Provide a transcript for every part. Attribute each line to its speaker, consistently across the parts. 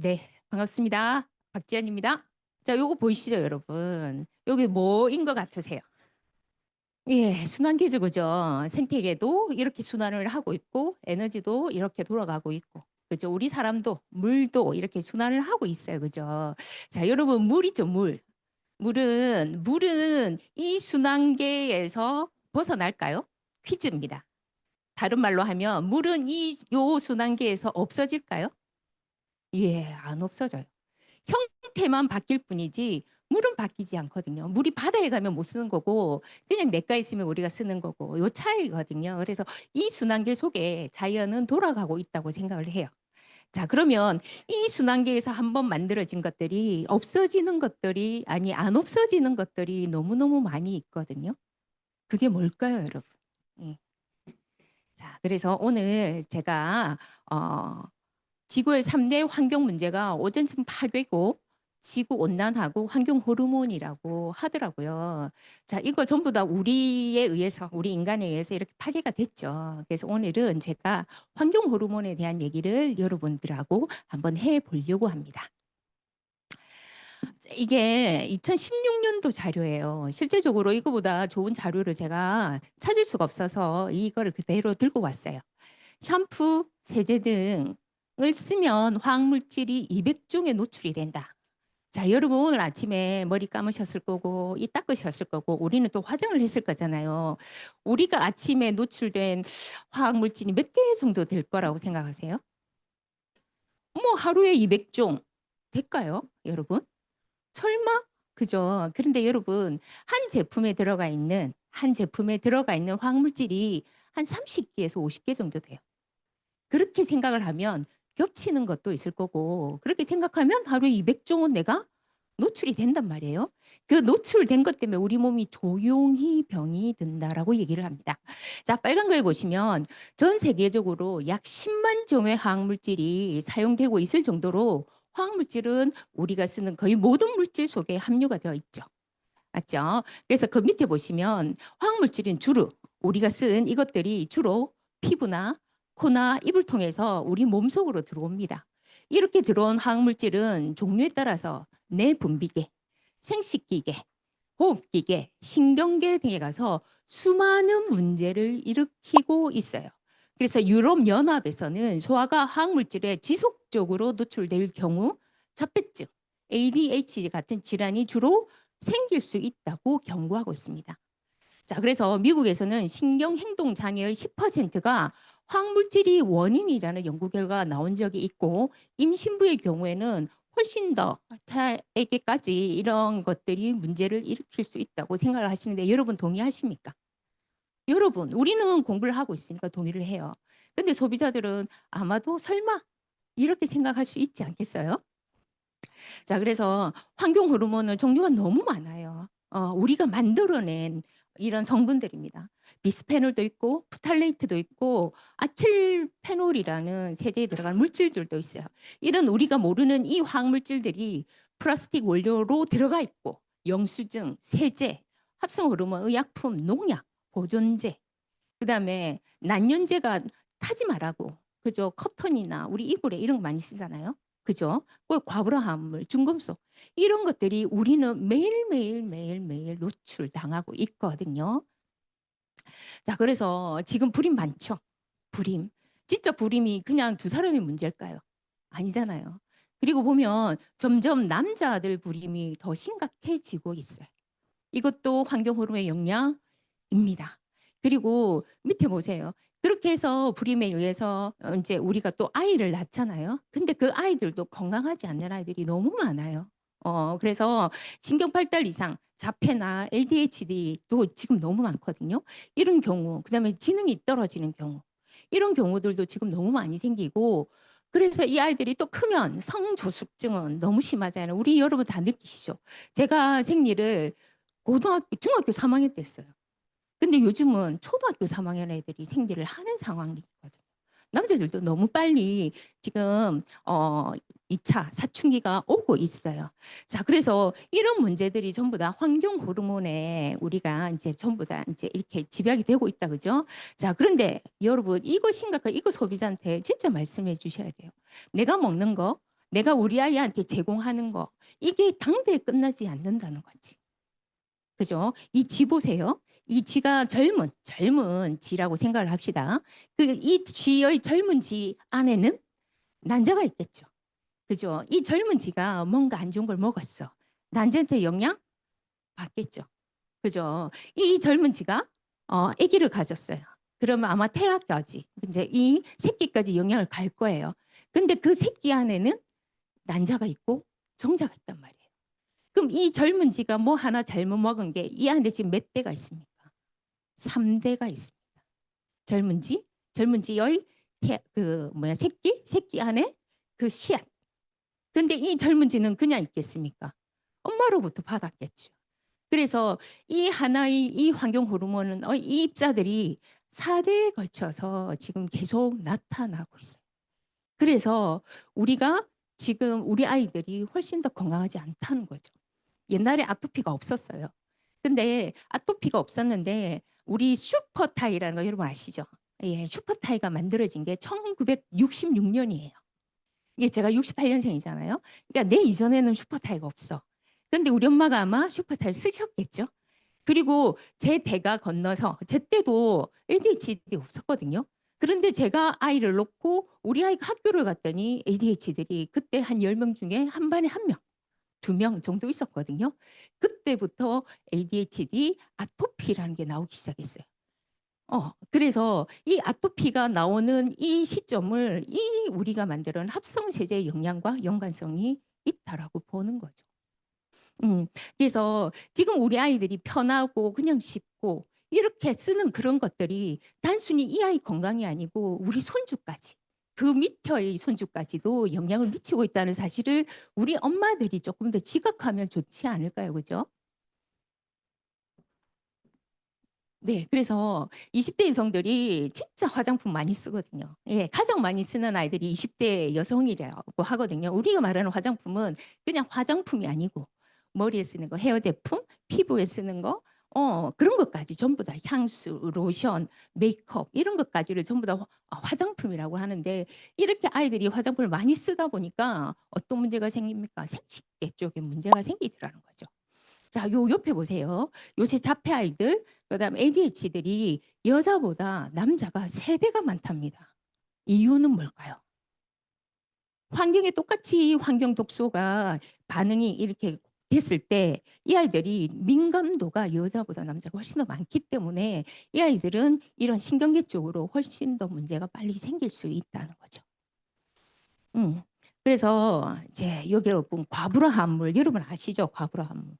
Speaker 1: 네, 반갑습니다. 박지연입니다. 자, 요거 보이시죠, 여러분? 여기 뭐인 것 같으세요? 예, 순환계죠, 그죠? 생태계도 이렇게 순환을 하고 있고, 에너지도 이렇게 돌아가고 있고, 그죠? 우리 사람도, 물도 이렇게 순환을 하고 있어요, 그죠? 자, 여러분, 물이죠, 물. 물은 이 순환계에서 벗어날까요? 퀴즈입니다. 다른 말로 하면, 물은 요 순환계에서 없어질까요? 예, 안 없어져요. 형태만 바뀔 뿐이지 물은 바뀌지 않거든요. 물이 바다에 가면 못 쓰는 거고 그냥 냇가에 있으면 우리가 쓰는 거고 요 차이거든요. 그래서 이 순환계 속에 자연은 돌아가고 있다고 생각을 해요. 자, 그러면 이 순환계에서 한번 만들어진 것들이 없어지는 것들이 아니 안 없어지는 것들이 너무너무 많이 있거든요. 그게 뭘까요, 여러분? 예. 자, 그래서 오늘 제가 지구의 3대 환경 문제가 오존층 파괴고 지구 온난화고 환경 호르몬이라고 하더라고요. 자, 이거 전부 다 우리에 의해서, 우리 인간에 의해서 이렇게 파괴가 됐죠. 그래서 오늘은 제가 환경 호르몬에 대한 얘기를 여러분들하고 한번 해 보려고 합니다. 이게 2016년도 자료예요. 실제적으로 이거보다 좋은 자료를 제가 찾을 수가 없어서 이거를 그대로 들고 왔어요. 샴푸, 세제 등을 쓰면 화학물질이 200종에 노출이 된다. 자, 여러분 오늘 아침에 머리 감으셨을 거고 이 닦으셨을 거고 우리는 또 화장을 했을 거잖아요. 우리가 아침에 노출된 화학물질이 몇 개 정도 될 거라고 생각하세요? 뭐 하루에 200종 될까요, 여러분? 설마? 그죠? 그런데 여러분 한 제품에 들어가 있는 화학물질이 한 30개에서 50개 정도 돼요. 그렇게 생각을 하면 겹치는 것도 있을 거고 그렇게 생각하면 하루에 200종은 내가 노출이 된단 말이에요. 그 노출된 것 때문에 우리 몸이 조용히 병이 든다라고 얘기를 합니다. 자, 빨간 거에 보시면 전 세계적으로 약 10만 종의 화학물질이 사용되고 있을 정도로 화학물질은 우리가 쓰는 거의 모든 물질 속에 함유가 되어 있죠. 맞죠? 그래서 그 밑에 보시면 화학물질은 주로 우리가 쓴 이것들이 주로 피부나 코나 입을 통해서 우리 몸속으로 들어옵니다. 이렇게 들어온 화학물질은 종류에 따라서 내분비계, 생식기계, 호흡기계, 신경계 등에 가서 수많은 문제를 일으키고 있어요. 그래서 유럽연합에서는 소화가 화학물질에 지속적으로 노출될 경우 자폐증, ADHD 같은 질환이 주로 생길 수 있다고 경고하고 있습니다. 자, 그래서 미국에서는 신경행동장애의 10%가 화학물질이 원인이라는 연구 결과가 나온 적이 있고 임신부의 경우에는 훨씬 더胎에게까지 이런 것들이 문제를 일으킬 수 있다고 생각을 하시는데 여러분 동의하십니까? 여러분, 우리는 공부를 하고 있으니까 동의를 해요. 근데 소비자들은 아마도 설마 이렇게 생각할 수 있지 않겠어요? 자, 그래서 환경 호르몬은 종류가 너무 많아요. 우리가 만들어낸 이런 성분들입니다. 비스페놀도 있고 프탈레이트도 있고 아킬페놀이라는 세제에 들어간 물질들도 있어요. 이런 우리가 모르는 이 화학물질들이 플라스틱 원료로 들어가 있고 영수증, 세제, 합성 호르몬, 의약품, 농약, 보존제, 그다음에 난연제가 타지 말라고. 그죠? 커튼이나 우리 이불에 이런 거 많이 쓰잖아요. 그죠? 꼭 과부하함물, 중금속 이런 것들이 우리는 매일매일 노출당하고 있거든요. 자, 그래서 지금 불임 많죠. 불임. 진짜 불임이 그냥 두 사람의 문제일까요? 아니잖아요. 그리고 보면 점점 남자들 불임이 더 심각해지고 있어요. 이것도 환경 호르몬의 영향입니다. 그리고 밑에 보세요. 그렇게 해서 불임에 의해서 이제 우리가 또 아이를 낳잖아요. 근데 그 아이들도 건강하지 않는 아이들이 너무 많아요. 그래서 신경 발달 이상, 자폐나 ADHD도 지금 너무 많거든요. 이런 경우, 그다음에 지능이 떨어지는 경우, 이런 경우들도 지금 너무 많이 생기고 그래서 이 아이들이 또 크면 성조숙증은 너무 심하잖아요. 우리 여러분 다 느끼시죠? 제가 생리를 중학교 3학년 때 했어요. 근데 요즘은 초등학교 3학년 애들이 생리를 하는 상황이거든요. 남자들도 너무 빨리 지금 2차 사춘기가 오고 있어요. 자, 그래서 이런 문제들이 전부 다 환경 호르몬에 우리가 이제 전부 다 이제 이렇게 집약이 되고 있다 그죠? 자, 그런데 여러분 이거 심각한 이거 소비자한테 진짜 말씀해 주셔야 돼요. 내가 먹는 거 내가 우리 아이한테 제공하는 거 이게 당대에 끝나지 않는다는 거지. 그죠? 이 쥐 보세요. 이 쥐가 젊은 쥐라고 생각을 합시다. 그 이 쥐의 젊은 쥐 안에는 난자가 있겠죠. 그죠? 이 젊은 쥐가 뭔가 안 좋은 걸 먹었어. 난자한테 영향 받겠죠. 그죠? 이 젊은 쥐가 아기를 가졌어요. 그러면 아마 태아까지 이제 이 새끼까지 영향을 갈 거예요. 근데 그 새끼 안에는 난자가 있고 정자가 있단 말이에요. 그럼 이 젊은 쥐가 뭐 하나 잘못 먹은 게 이 안에 지금 몇 대가 있습니까? 3대가 있습니다. 젊은 쥐, 젊은 쥐의 새끼 안에 그 씨앗. 근데 이 젊은 쥐는 그냥 있겠습니까? 엄마로부터 받았겠죠. 그래서 이 하나의 이 환경 호르몬은 이 입자들이 4대에 걸쳐서 지금 계속 나타나고 있어요. 그래서 우리가 지금 우리 아이들이 훨씬 더 건강하지 않다는 거죠. 옛날에 아토피가 없었어요. 근데 아토피가 없었는데 우리 슈퍼타이라는 거 여러분 아시죠? 예, 슈퍼타이가 만들어진 게 1966년이에요. 이게 제가 68년생이잖아요. 그러니까 내 이전에는 슈퍼타이가 없어. 근데 우리 엄마가 아마 슈퍼타이를 쓰셨겠죠? 그리고 제 대가 건너서 제 때도 ADHD 없었거든요. 그런데 제가 아이를 놓고 우리 아이가 학교를 갔더니 ADHD들이 그때 한 10명 중에 한 반에 한 명, 2명 정도 있었거든요. 그때부터 ADHD, 아토피라는 게 나오기 시작했어요. 그래서 이 아토피가 나오는 이 시점을 이 우리가 만드는 합성세제의 영향과 연관성이 있다라고 보는 거죠. 그래서 지금 우리 아이들이 편하고 그냥 쉽고 이렇게 쓰는 그런 것들이 단순히 이 아이 건강이 아니고 우리 손주까지 그 밑의 손주까지도 영향을 미치고 있다는 사실을 우리 엄마들이 조금 더 지각하면 좋지 않을까요? 그죠? 네, 그래서 20대 여성들이 진짜 화장품 많이 쓰거든요. 예, 가장 많이 쓰는 아이들이 20대 여성이라고 하거든요. 우리가 말하는 화장품은 그냥 화장품이 아니고 머리에 쓰는 거, 헤어 제품, 피부에 쓰는 거, 그런 것까지 전부 다 향수, 로션, 메이크업 이런 것까지를 전부 다 화장품이라고 하는데 이렇게 아이들이 화장품을 많이 쓰다 보니까 어떤 문제가 생깁니까? 생식계 쪽에 문제가 생기더라는 거죠. 자, 요 옆에 보세요. 요새 자폐 아이들, 그다음 ADHD들이 여자보다 남자가 3배가 많답니다. 이유는 뭘까요? 환경에 똑같이 환경 독소가 반응이 이렇게 됐을 때 이 아이들이 민감도가 여자보다 남자가 훨씬 더 많기 때문에 이 아이들은 이런 신경계 쪽으로 훨씬 더 문제가 빨리 생길 수 있다는 거죠. 음. 그래서 이제 여러분 과부라 함물 여러분 아시죠? 과부라 함물.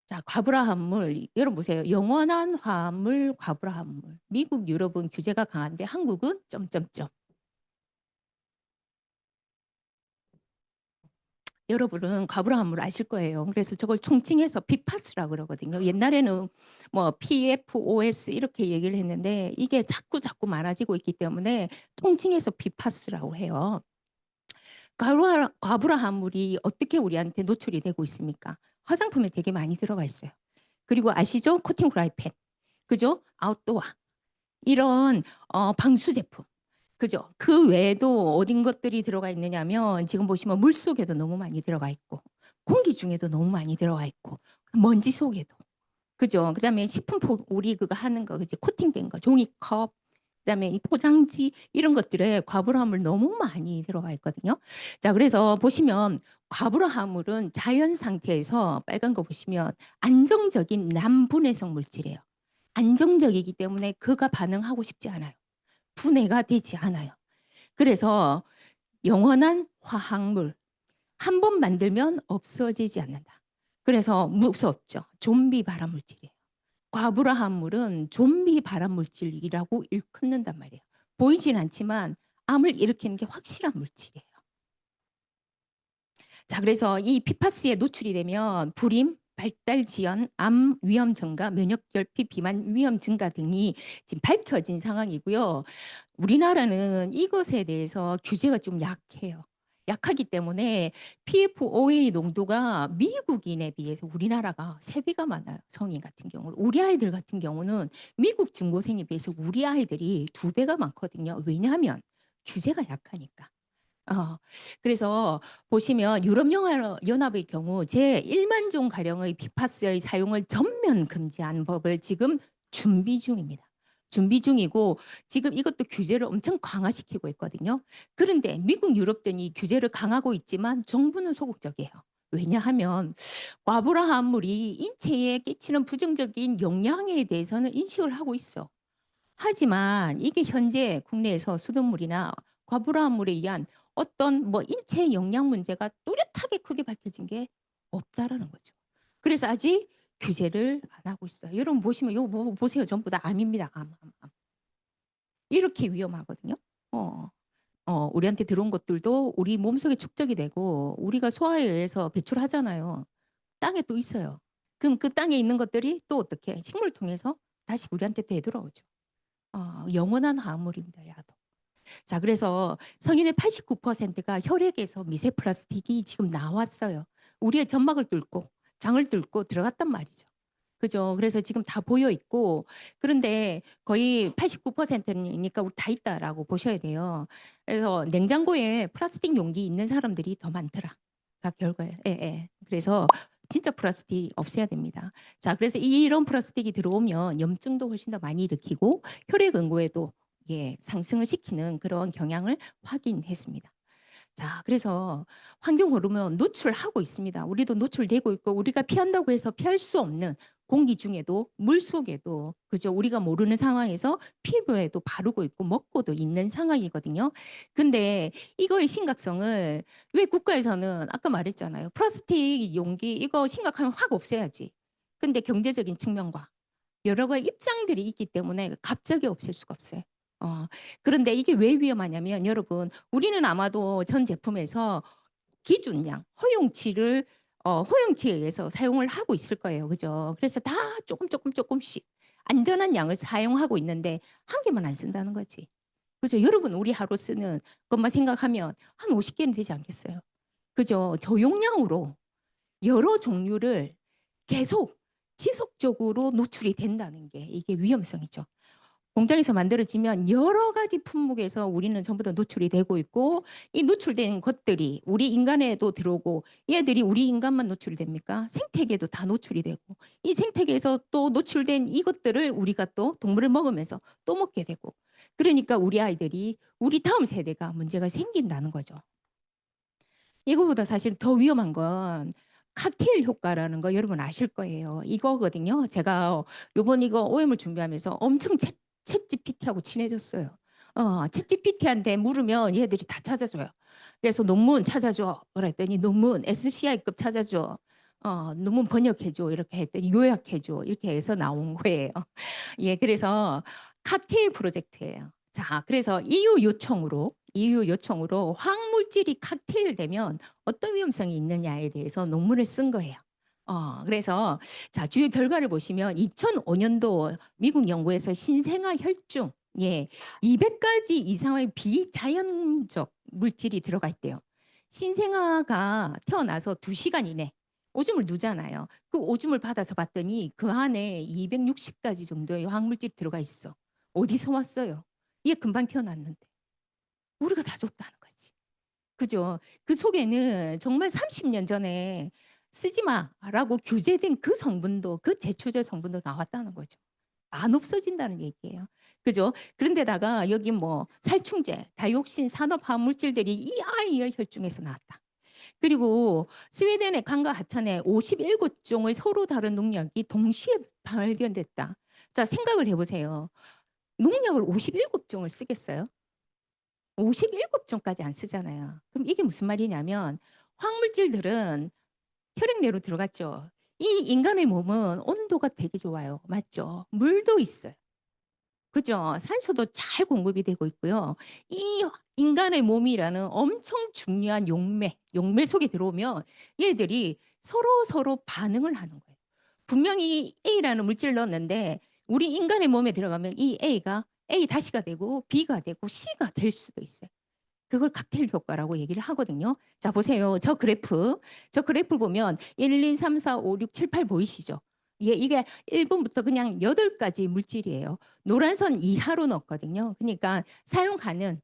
Speaker 1: 자, 과부라 함물. 여러분 보세요. 영원한 화합물, 과부라 함물. 미국, 유럽은 규제가 강한데 한국은 점점점. 여러분은 과부라 함물 아실 거예요. 그래서 저걸 총칭해서 PFAS라고 그러거든요. 옛날에는 뭐 PFOS 이렇게 얘기를 했는데 이게 자꾸 많아지고 있기 때문에 통칭해서 PFAS라고 해요. 과부라 함물이 어떻게 우리한테 노출이 되고 있습니까? 화장품에 되게 많이 들어가 있어요. 그리고 아시죠? 코팅 프라이팬. 그죠? 아웃도어. 이런 방수 제품. 그죠? 그 외에도 어딘 것들이 들어가 있느냐면 지금 보시면 물 속에도 너무 많이 들어가 있고 공기 중에도 너무 많이 들어가 있고 먼지 속에도. 그죠? 그다음에 우리 그거 하는 거 그지? 코팅된 거 종이컵 그다음에 이 포장지 이런 것들에 과부하물 너무 많이 들어가 있거든요. 자, 그래서 보시면 과부하물은 자연 상태에서 빨간 거 보시면 안정적인 남분해성 물질이에요. 안정적이기 때문에 그가 반응하고 싶지 않아요. 분해가 되지 않아요. 그래서 영원한 화학물 한 번 만들면 없어지지 않는다. 그래서 무섭죠. 좀비 발암 물질이에요. 과부라함물은 좀비 발암 물질이라고 일컫는단 말이에요. 보이진 않지만 암을 일으키는 게 확실한 물질이에요. 자, 그래서 이 피파스에 노출이 되면 불임, 발달 지연, 암 위험 증가, 면역 결핍, 비만 위험 증가 등이 지금 밝혀진 상황이고요. 우리나라는 이것에 대해서 규제가 좀 약해요. 약하기 때문에 PFOA 농도가 미국인에 비해서 우리나라가 3배가 많아요. 성인 같은 경우는. 우리 아이들 같은 경우는 미국 중고생에 비해서 우리 아이들이 2배가 많거든요. 왜냐하면 규제가 약하니까. 그래서 보시면 유럽연합의 경우 제1만 종 가량의 비파스의 사용을 전면 금지한 법을 지금 준비 중입니다. 준비 중이고 지금 이것도 규제를 엄청 강화시키고 있거든요. 그런데 미국, 유럽 등이 규제를 강하고 있지만 정부는 소극적이에요. 왜냐하면 과부라 함물이 인체에 끼치는 부정적인 영향에 대해서는 인식을 하고 있어. 하지만 이게 현재 국내에서 수돗물이나 과부라물에 의한 어떤 뭐 인체 영양 문제가 뚜렷하게 크게 밝혀진 게 없다라는 거죠. 그래서 아직 규제를 안 하고 있어요. 여러분 보시면 이거 보세요. 전부 다 암입니다. 암. 이렇게 위험하거든요. 어, 우리한테 들어온 것들도 우리 몸속에 축적이 되고 우리가 소화에 의해서 배출하잖아요. 땅에 또 있어요. 그럼 그 땅에 있는 것들이 또 어떻게 식물 통해서 다시 우리한테 되돌아오죠. 영원한 화합물입니다. 야도. 자, 그래서 성인의 89%가 혈액에서 미세 플라스틱이 지금 나왔어요. 우리의 점막을 뚫고 장을 뚫고 들어갔단 말이죠. 그죠? 그래서 지금 다 보여 있고 그런데 거의 89%니까 우리 다 있다라고 보셔야 돼요. 그래서 냉장고에 플라스틱 용기 있는 사람들이 더 많더라. 가 결과예요. 예, 예. 그래서 진짜 플라스틱 없애야 됩니다. 자, 그래서 이런 플라스틱이 들어오면 염증도 훨씬 더 많이 일으키고 혈액 응고에도 예, 상승을 시키는 그런 경향을 확인했습니다. 자, 그래서 환경 호르몬 노출하고 있습니다. 우리도 노출되고 있고 우리가 피한다고 해서 피할 수 없는 공기 중에도 물 속에도 그죠? 우리가 모르는 상황에서 피부에도 바르고 있고 먹고도 있는 상황이거든요. 근데 이거의 심각성을 왜 국가에서는 아까 말했잖아요. 플라스틱 용기 이거 심각하면 확 없애야지. 근데 경제적인 측면과 여러 가지 입장들이 있기 때문에 갑자기 없앨 수가 없어요. 어, 그런데 이게 왜 위험하냐면 여러분 우리는 아마도 전 제품에서 기준량, 허용치에 의해서 사용을 하고 있을 거예요. 그죠? 그래서 다 조금씩 안전한 양을 사용하고 있는데 한 개만 안 쓴다는 거지. 그죠? 여러분 우리 하루 쓰는 것만 생각하면 한 50개는 되지 않겠어요? 그죠? 저용량으로 여러 종류를 계속 지속적으로 노출이 된다는 게 이게 위험성이죠. 공장에서 만들어지면 여러 가지 품목에서 우리는 전부 다 노출이 되고 있고 이 노출된 것들이 우리 인간에도 들어오고 얘들이 우리 인간만 노출됩니까? 생태계도 다 노출이 되고 이 생태계에서 또 노출된 이것들을 우리가 또 동물을 먹으면서 또 먹게 되고 그러니까 우리 아이들이 우리 다음 세대가 문제가 생긴다는 거죠. 이거보다 사실 더 위험한 건 칵테일 효과라는 거 여러분 아실 거예요. 이거거든요. 제가 요번 이거 OM을 준비하면서 엄청 챗 GPT하고 친해졌어요. 챗 GPT한테 물으면 얘들이 다 찾아줘요. 그래서 논문 찾아줘. 그랬더니 논문 SCI급 찾아줘. 논문 번역해줘. 이렇게 했더니 요약해줘. 이렇게 해서 나온 거예요. 예, 그래서 칵테일 프로젝트예요. 자, 그래서 EU 요청으로 화학물질이 칵테일 되면 어떤 위험성이 있느냐에 대해서 논문을 쓴 거예요. 그래서 자, 주요 결과를 보시면 2005년도 미국 연구에서 신생아 혈중 예, 200가지 이상의 비자연적 물질이 들어가 있대요. 신생아가 태어나서 2시간 이내 오줌을 누잖아요. 그 오줌을 받아서 봤더니 그 안에 260가지 정도의 화학물질이 들어가 있어. 어디서 왔어요? 얘 금방 태어났는데. 우리가 다 줬다는 거지. 그죠? 그 속에는 정말 30년 전에 쓰지 마라고 규제된 그 성분도, 그 제초제 성분도 나왔다는 거죠. 안 없어진다는 얘기예요. 그죠? 그런데다가 여기 뭐 살충제, 다이옥신, 산업화학 물질들이 이 아이의 혈중에서 나왔다. 그리고 스웨덴의 강과 하천에 57종의 서로 다른 농약이 동시에 발견됐다. 자, 생각을 해보세요. 농약을 57종을 쓰겠어요? 57종까지 안 쓰잖아요. 그럼 이게 무슨 말이냐면 화학물질들은 혈액 내로 들어갔죠. 이 인간의 몸은 온도가 되게 좋아요. 맞죠? 물도 있어요. 그죠? 산소도 잘 공급이 되고 있고요. 이 인간의 몸이라는 엄청 중요한 용매 속에 들어오면 얘들이 서로 반응을 하는 거예요. 분명히 A라는 물질을 넣었는데 우리 인간의 몸에 들어가면 이 A가 A 다시가 되고 B가 되고 C가 될 수도 있어요. 그걸 칵테일 효과라고 얘기를 하거든요. 자, 보세요. 저 그래프. 저 그래프 보면 1, 2, 3, 4, 5, 6, 7, 8 보이시죠? 예, 이게 1번부터 그냥 8가지 물질이에요. 노란 선 이하로 넣었거든요. 그러니까 사용 가능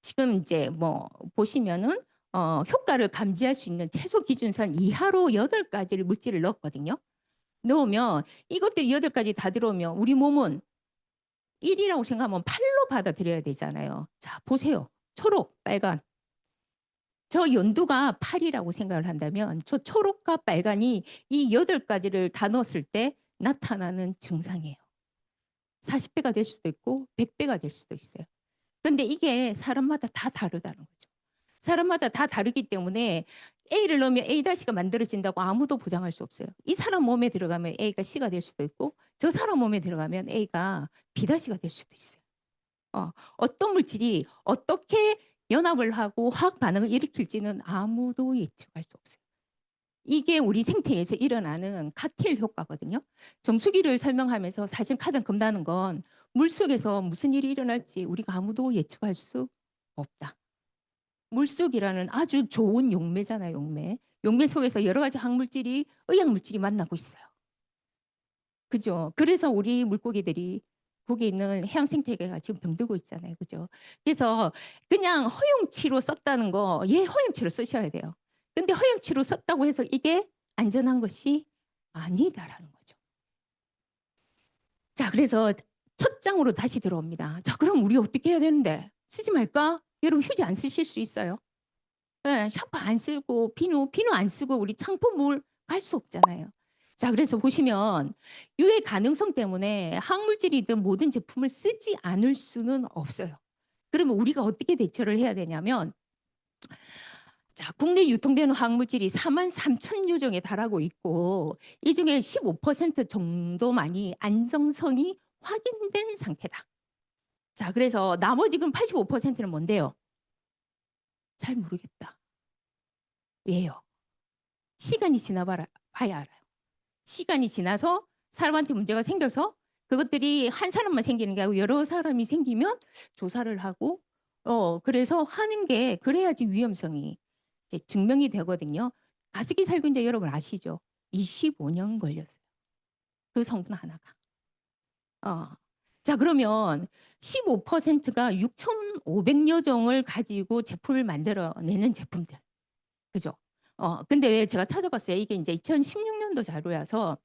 Speaker 1: 지금 이제 뭐 보시면은 효과를 감지할 수 있는 최소 기준선 이하로 8가지를 물질을 넣었거든요. 넣으면 이것들이 8가지 다 들어오면 우리 몸은 1이라고 생각하면 8로 받아들여야 되잖아요. 자, 보세요. 초록, 빨간. 저 연두가 8이라고 생각을 한다면 저 초록과 빨간이 이 8가지를 다 넣었을 때 나타나는 증상이에요. 40배가 될 수도 있고 100배가 될 수도 있어요. 근데 이게 사람마다 다 다르다는 거죠. 사람마다 다 다르기 때문에 A를 넣으면 A-가 만들어진다고 아무도 보장할 수 없어요. 이 사람 몸에 들어가면 A가 C가 될 수도 있고 저 사람 몸에 들어가면 A가 B-가 될 수도 있어요. 어떤 물질이 어떻게 연합을 하고 화학 반응을 일으킬지는 아무도 예측할 수 없어요. 이게 우리 생태에서 일어나는 칵테일 효과거든요. 정수기를 설명하면서 사실 가장 겁나는 건 물속에서 무슨 일이 일어날지 우리가 아무도 예측할 수 없다. 물속이라는 아주 좋은 용매잖아요, 용매. 용매 속에서 여러 가지 항물질이, 의약물질이 만나고 있어요. 그죠? 그래서 우리 물고기들이 거기 있는 해양 생태계가 지금 병들고 있잖아요. 그죠? 그래서 그냥 허용치로 썼다는 거, 예, 허용치로 쓰셔야 돼요. 근데 허용치로 썼다고 해서 이게 안전한 것이 아니다라는 거죠. 자, 그래서 첫 장으로 다시 들어옵니다. 자, 그럼 우리 어떻게 해야 되는데? 쓰지 말까? 여러분 휴지 안 쓰실 수 있어요? 네, 샴푸 안 쓰고 비누 안 쓰고 우리 창포물 갈 수 없잖아요. 자, 그래서 보시면 유해 가능성 때문에 항물질이든 모든 제품을 쓰지 않을 수는 없어요. 그러면 우리가 어떻게 대처를 해야 되냐면 자, 국내 유통되는 항물질이 43,000여 종에 달하고 있고 이 중에 15% 정도만이 안정성이 확인된 상태다. 자, 그래서 나머지 그럼 85%는 뭔데요? 잘 모르겠다. 왜요? 시간이 지나봐야 알아요. 시간이 지나서 사람한테 문제가 생겨서 그것들이 한 사람만 생기는 게 아니고 여러 사람이 생기면 조사를 하고 그래서 하는 게 그래야지 위험성이 이제 증명이 되거든요. 가습기 살균제 여러분 아시죠? 25년 걸렸어요. 그 성분 하나가. 어. 자, 그러면 15%가 6,500여 종을 가지고 제품을 만들어내는 제품들. 그죠? 근데 왜 제가 찾아봤어요. 이게 이제 2016년도 자료라서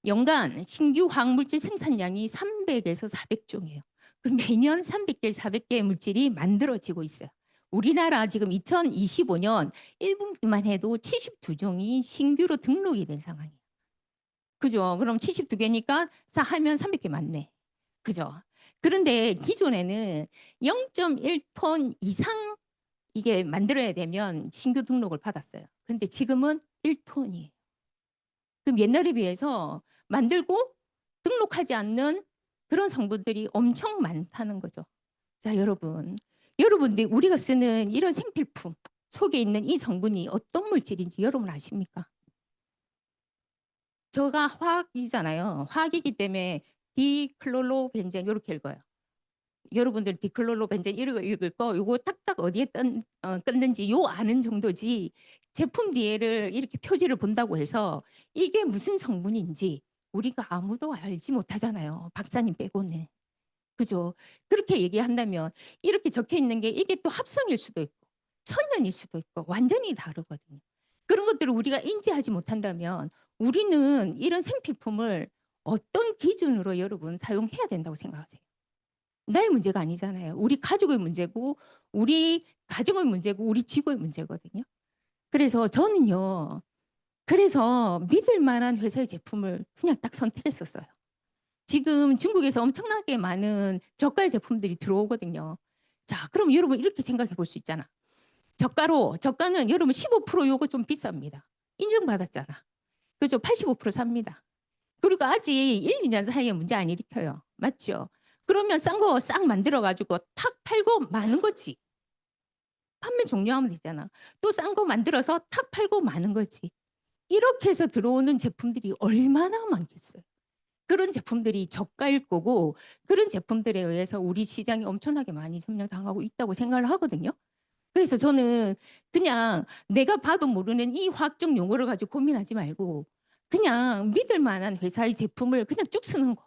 Speaker 1: 연간 신규 화학물질 생산량이 300에서 400종이에요. 그 매년 300개, 400개의 물질이 만들어지고 있어요. 우리나라 지금 2025년 1분기만 해도 72종이 신규로 등록이 된 상황이에요. 그죠? 그럼 72개니까 하면 300개 맞네. 그죠? 그런데 기존에는 0.1톤 이상 이게 만들어야 되면 신규 등록을 받았어요. 근데 지금은 1톤이에요. 그럼 옛날에 비해서 만들고 등록하지 않는 그런 성분들이 엄청 많다는 거죠. 자, 여러분들 우리가 쓰는 이런 생필품 속에 있는 이 성분이 어떤 물질인지 여러분 아십니까? 저가 화학이잖아요. 화학이기 때문에 디클로로벤젠 이렇게 읽어요. 여러분들 디클로로벤젠 읽을 거 요거 딱딱 어디에 떴는지 요 아는 정도지 제품 뒤에를 이렇게 표지를 본다고 해서 이게 무슨 성분인지 우리가 아무도 알지 못하잖아요. 박사님 빼고는. 그죠? 그렇게 얘기한다면 이렇게 적혀 있는 게 이게 또 합성일 수도 있고 천연일 수도 있고 완전히 다르거든요. 그런 것들을 우리가 인지하지 못한다면 우리는 이런 생필품을 어떤 기준으로 여러분 사용해야 된다고 생각하세요? 나의 문제가 아니잖아요. 우리 가족의 문제고 우리 가정의 문제고 우리 지구의 문제거든요. 그래서 저는요. 그래서 믿을 만한 회사의 제품을 그냥 딱 선택했었어요. 지금 중국에서 엄청나게 많은 저가의 제품들이 들어오거든요. 자, 그럼 여러분 이렇게 생각해 볼 수 있잖아. 저가는 여러분 15% 요거 좀 비쌉니다. 인증받았잖아. 그죠? 85% 삽니다. 그리고 아직 1, 2년 사이에 문제 안 일으켜요. 맞죠? 그러면 싼 거 싹 만들어가지고 탁 팔고 마는 거지. 판매 종료하면 되잖아. 또 싼 거 만들어서 탁 팔고 마는 거지. 이렇게 해서 들어오는 제품들이 얼마나 많겠어요. 그런 제품들이 저가일 거고 그런 제품들에 의해서 우리 시장이 엄청나게 많이 점령당하고 있다고 생각을 하거든요. 그래서 저는 그냥 내가 봐도 모르는 이 화학적 용어를 가지고 고민하지 말고 그냥 믿을 만한 회사의 제품을 그냥 쭉 쓰는 거.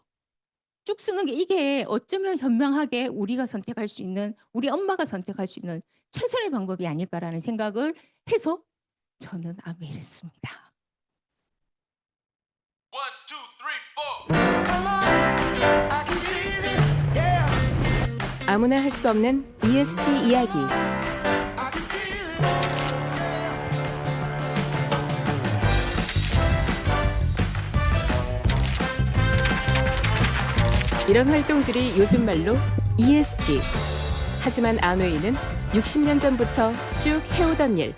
Speaker 1: 쭉 쓰는 게 이게 어쩌면 현명하게 우리가 선택할 수 있는, 우리 엄마가 선택할 수 있는 최선의 방법이 아닐까라는 생각을 해서 저는 아메이를 씁니다.
Speaker 2: One, two, three, four. Come on, I can feel it, yeah.
Speaker 3: 아무나 할 수 없는 ESG 이야기.
Speaker 2: I can feel it.
Speaker 3: 이런 활동들이 요즘 말로 ESG. 하지만 아메이는 60년 전부터 쭉 해오던 일.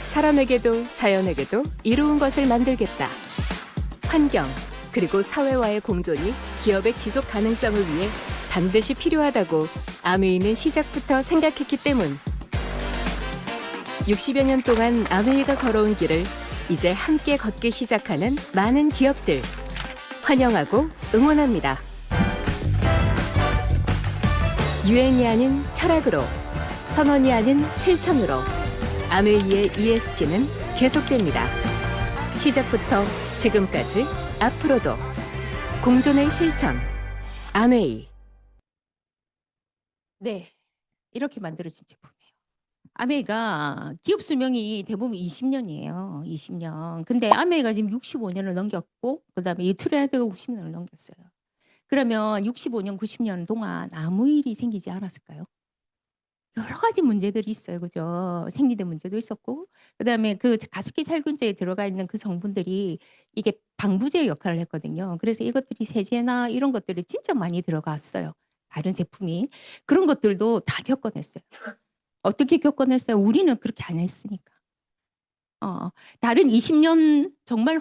Speaker 3: 사람에게도 자연에게도 이로운 것을 만들겠다. 환경, 그리고 사회와의 공존이 기업의 지속 가능성을 위해 반드시 필요하다고 아메이는 시작부터 생각했기 때문. 60여 년 동안 아메이가 걸어온 길을 이제 함께 걷기 시작하는 많은 기업들. 환영하고 응원합니다. 유행이 아닌 철학으로, 선언이 아닌 실천으로 아메이의 ESG는 계속됩니다. 시작부터 지금까지 앞으로도 공존의 실천 아메이.
Speaker 1: 네, 이렇게 만들어진 제품이에요. 아메이가 기업 수명이 대부분 20년이에요. 20년. 근데 아메이가 지금 65년을 넘겼고 그다음에 이 트레이드가 90년을 넘겼어요. 그러면 65년, 90년 동안 아무 일이 생기지 않았을까요? 여러 가지 문제들이 있어요. 그죠? 생리대 문제도 있었고 그다음에 그 가습기 살균제에 들어가 있는 그 성분들이 이게 방부제 역할을 했거든요. 그래서 이것들이 세제나 이런 것들이 진짜 많이 들어갔어요. 다른 제품이. 그런 것들도 다 겪어냈어요. 어떻게 겪어냈어요? 우리는 그렇게 안 했으니까. 다른 20년 정말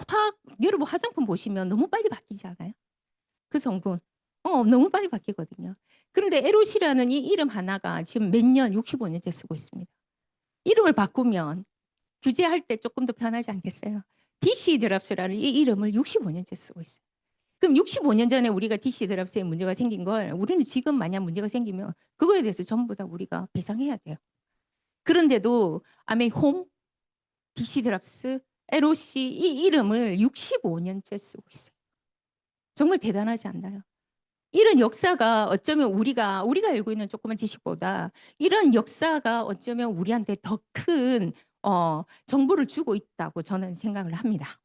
Speaker 1: 여러분 화장품 보시면 너무 빨리 바뀌지 않아요? 그 성분. 너무 빨리 바뀌거든요. 그런데 에롯이라는 이 이름 하나가 지금 몇 년, 65년째 쓰고 있습니다. 이름을 바꾸면 규제할 때 조금 더 편하지 않겠어요? DC 드랍스라는 이 이름을 65년째 쓰고 있어요. 그럼 65년 전에 우리가 DC 드랍스에 문제가 생긴 걸 우리는 지금 만약 문제가 생기면 그거에 대해서 전부 다 우리가 배상해야 돼요. 그런데도 아메이 홈, DC 드랍스, 에롯이 이 이름을 65년째 쓰고 있어요. 정말 대단하지 않나요? 이런 역사가 어쩌면 우리가 알고 있는 조그만 지식보다 이런 역사가 어쩌면 우리한테 더 큰 정보를 주고 있다고 저는 생각을 합니다.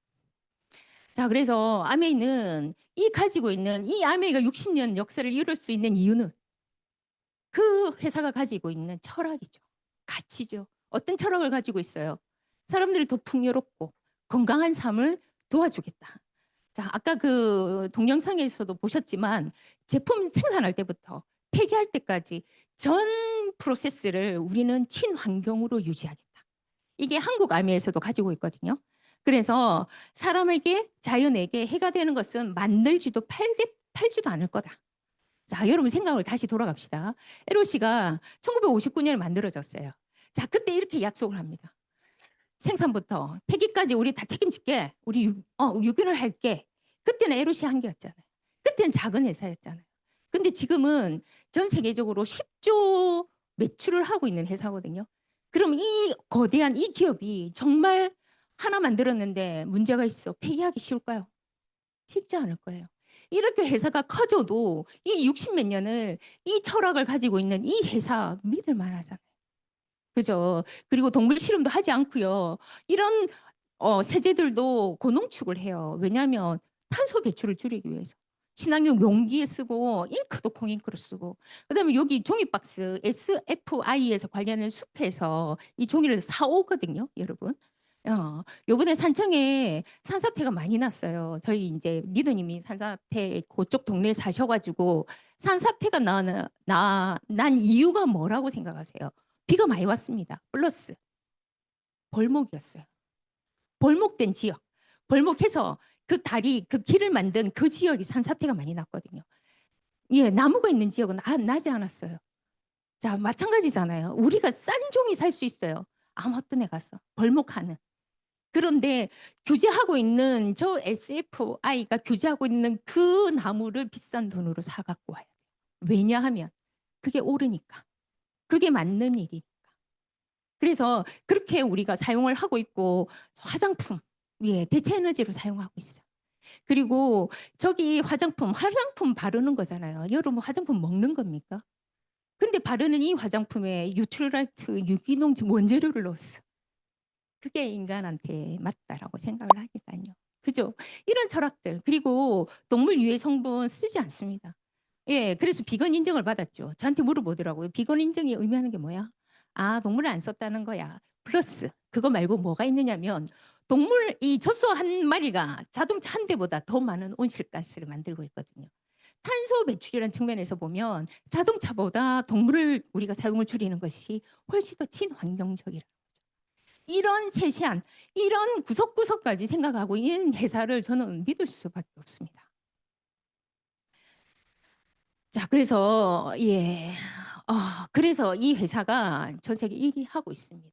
Speaker 1: 자, 그래서 아메이는 가지고 있는 이 아메이가 60년 역사를 이룰 수 있는 이유는 그 회사가 가지고 있는 철학이죠. 가치죠. 어떤 철학을 가지고 있어요? 사람들이 더 풍요롭고 건강한 삶을 도와주겠다. 자, 아까 그 동영상에서도 보셨지만 제품 생산할 때부터 폐기할 때까지 전 프로세스를 우리는 친환경으로 유지하겠다. 이게 한국 아미에서도 가지고 있거든요. 그래서 사람에게 자연에게 해가 되는 것은 만들지도 팔지도 않을 거다. 자, 여러분 생각을 다시 돌아갑시다. 에로시가 1959년에 만들어졌어요. 자, 그때 이렇게 약속을 합니다. 생산부터 폐기까지 우리 다 책임질게. 우리 유기농을 할게. 그때는 에롯이 한 개였잖아요. 그때는 작은 회사였잖아요. 근데 지금은 전 세계적으로 10조 매출을 하고 있는 회사거든요. 그럼 이 거대한 이 기업이 정말 하나 만들었는데 문제가 있어. 폐기하기 쉬울까요? 쉽지 않을 거예요. 이렇게 회사가 커져도 이 60 몇 년을 이 철학을 가지고 있는 이 회사 믿을 만하잖아요. 그죠? 그리고 동물 실험도 하지 않고요. 이런 세제들도 고농축을 해요. 왜냐하면 탄소 배출을 줄이기 위해서. 친환경 용기에 쓰고 잉크도 콩잉크로 쓰고 그다음에 여기 종이박스 SFI에서 관련된 숲에서 이 종이를 사오거든요, 여러분. 요번에 산청에 산사태가 많이 났어요. 저희 이제 리더님이 산사태 그쪽 동네에 사셔가지고 산사태가 난 이유가 뭐라고 생각하세요? 비가 많이 왔습니다. 플러스 벌목이었어요. 벌목된 지역. 벌목해서 그 다리, 그 길을 만든 그 지역이 산사태가 많이 났거든요. 예, 나무가 있는 지역은 나지 않았어요. 자, 마찬가지잖아요. 우리가 싼 종이 살 수 있어요. 아무 어떤 애 가서 벌목하는. 그런데 규제하고 있는 저 SFI가 규제하고 있는 그 나무를 비싼 돈으로 사갖고 와요. 왜냐하면 그게 옳으니까. 그게 맞는 일이니까. 그래서 그렇게 우리가 사용을 하고 있고 화장품, 예, 대체 에너지로 사용하고 있어요. 그리고 저기 화장품 바르는 거잖아요. 여러분 화장품 먹는 겁니까? 근데 바르는 이 화장품에 유트라이트 유기농 원재료를 넣었어. 그게 인간한테 맞다라고 생각을 하니까요. 그죠? 이런 철학들. 그리고 동물 유해 성분 쓰지 않습니다. 예, 그래서 비건 인증을 받았죠. 저한테 물어보더라고요. 비건 인증이 의미하는 게 뭐야? 아, 동물을 안 썼다는 거야. 플러스 그거 말고 뭐가 있느냐면 동물 이 젖소 한 마리가 자동차 한 대보다 더 많은 온실가스를 만들고 있거든요. 탄소 배출이라는 측면에서 보면 자동차보다 동물을 우리가 사용을 줄이는 것이 훨씬 더 친환경적이라. 이런 세세한 이런 구석구석까지 생각하고 있는 회사를 저는 믿을 수밖에 없습니다. 자, 그래서 그래서 이 회사가 전 세계 1위 하고 있습니다.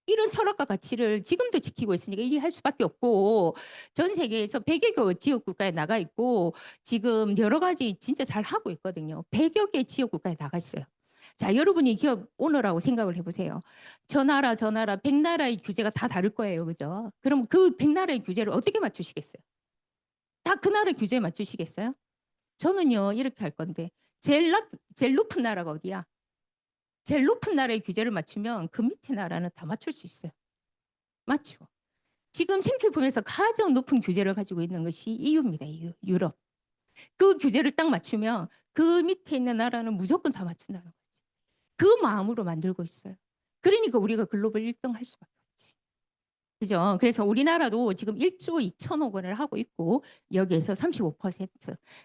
Speaker 1: 이런 철학과 가치를 지금도 지키고 있으니까 1위 할 수밖에 없고 전 세계에서 100여 개 지역 국가에 나가 있고 지금 여러 가지 진짜 잘 하고 있거든요. 100여 개 지역 국가에 나가 있어요. 자, 여러분이 기업 오너라고 생각을 해보세요. 저 나라 100나라의 규제가 다 다를 거예요. 그죠? 그럼 그 100나라의 규제를 어떻게 맞추시겠어요? 다 그 나라 규제에 맞추시겠어요? 저는요 이렇게 할 건데 제일 높은 나라가 어디야? 제일 높은 나라의 규제를 맞추면 그 밑에 나라는 다 맞출 수 있어요. 맞죠? 지금 생필품에서 가장 높은 규제를 가지고 있는 것이 EU입니다. EU, 유럽. 그 규제를 딱 맞추면 그 밑에 있는 나라는 무조건 다 맞춘다는 거지. 그 마음으로 만들고 있어요. 그러니까 우리가 글로벌 1등 할 수밖에 없지. 그죠? 그래서 우리나라도 지금 1조 2천억 원을 하고 있고 여기에서 35%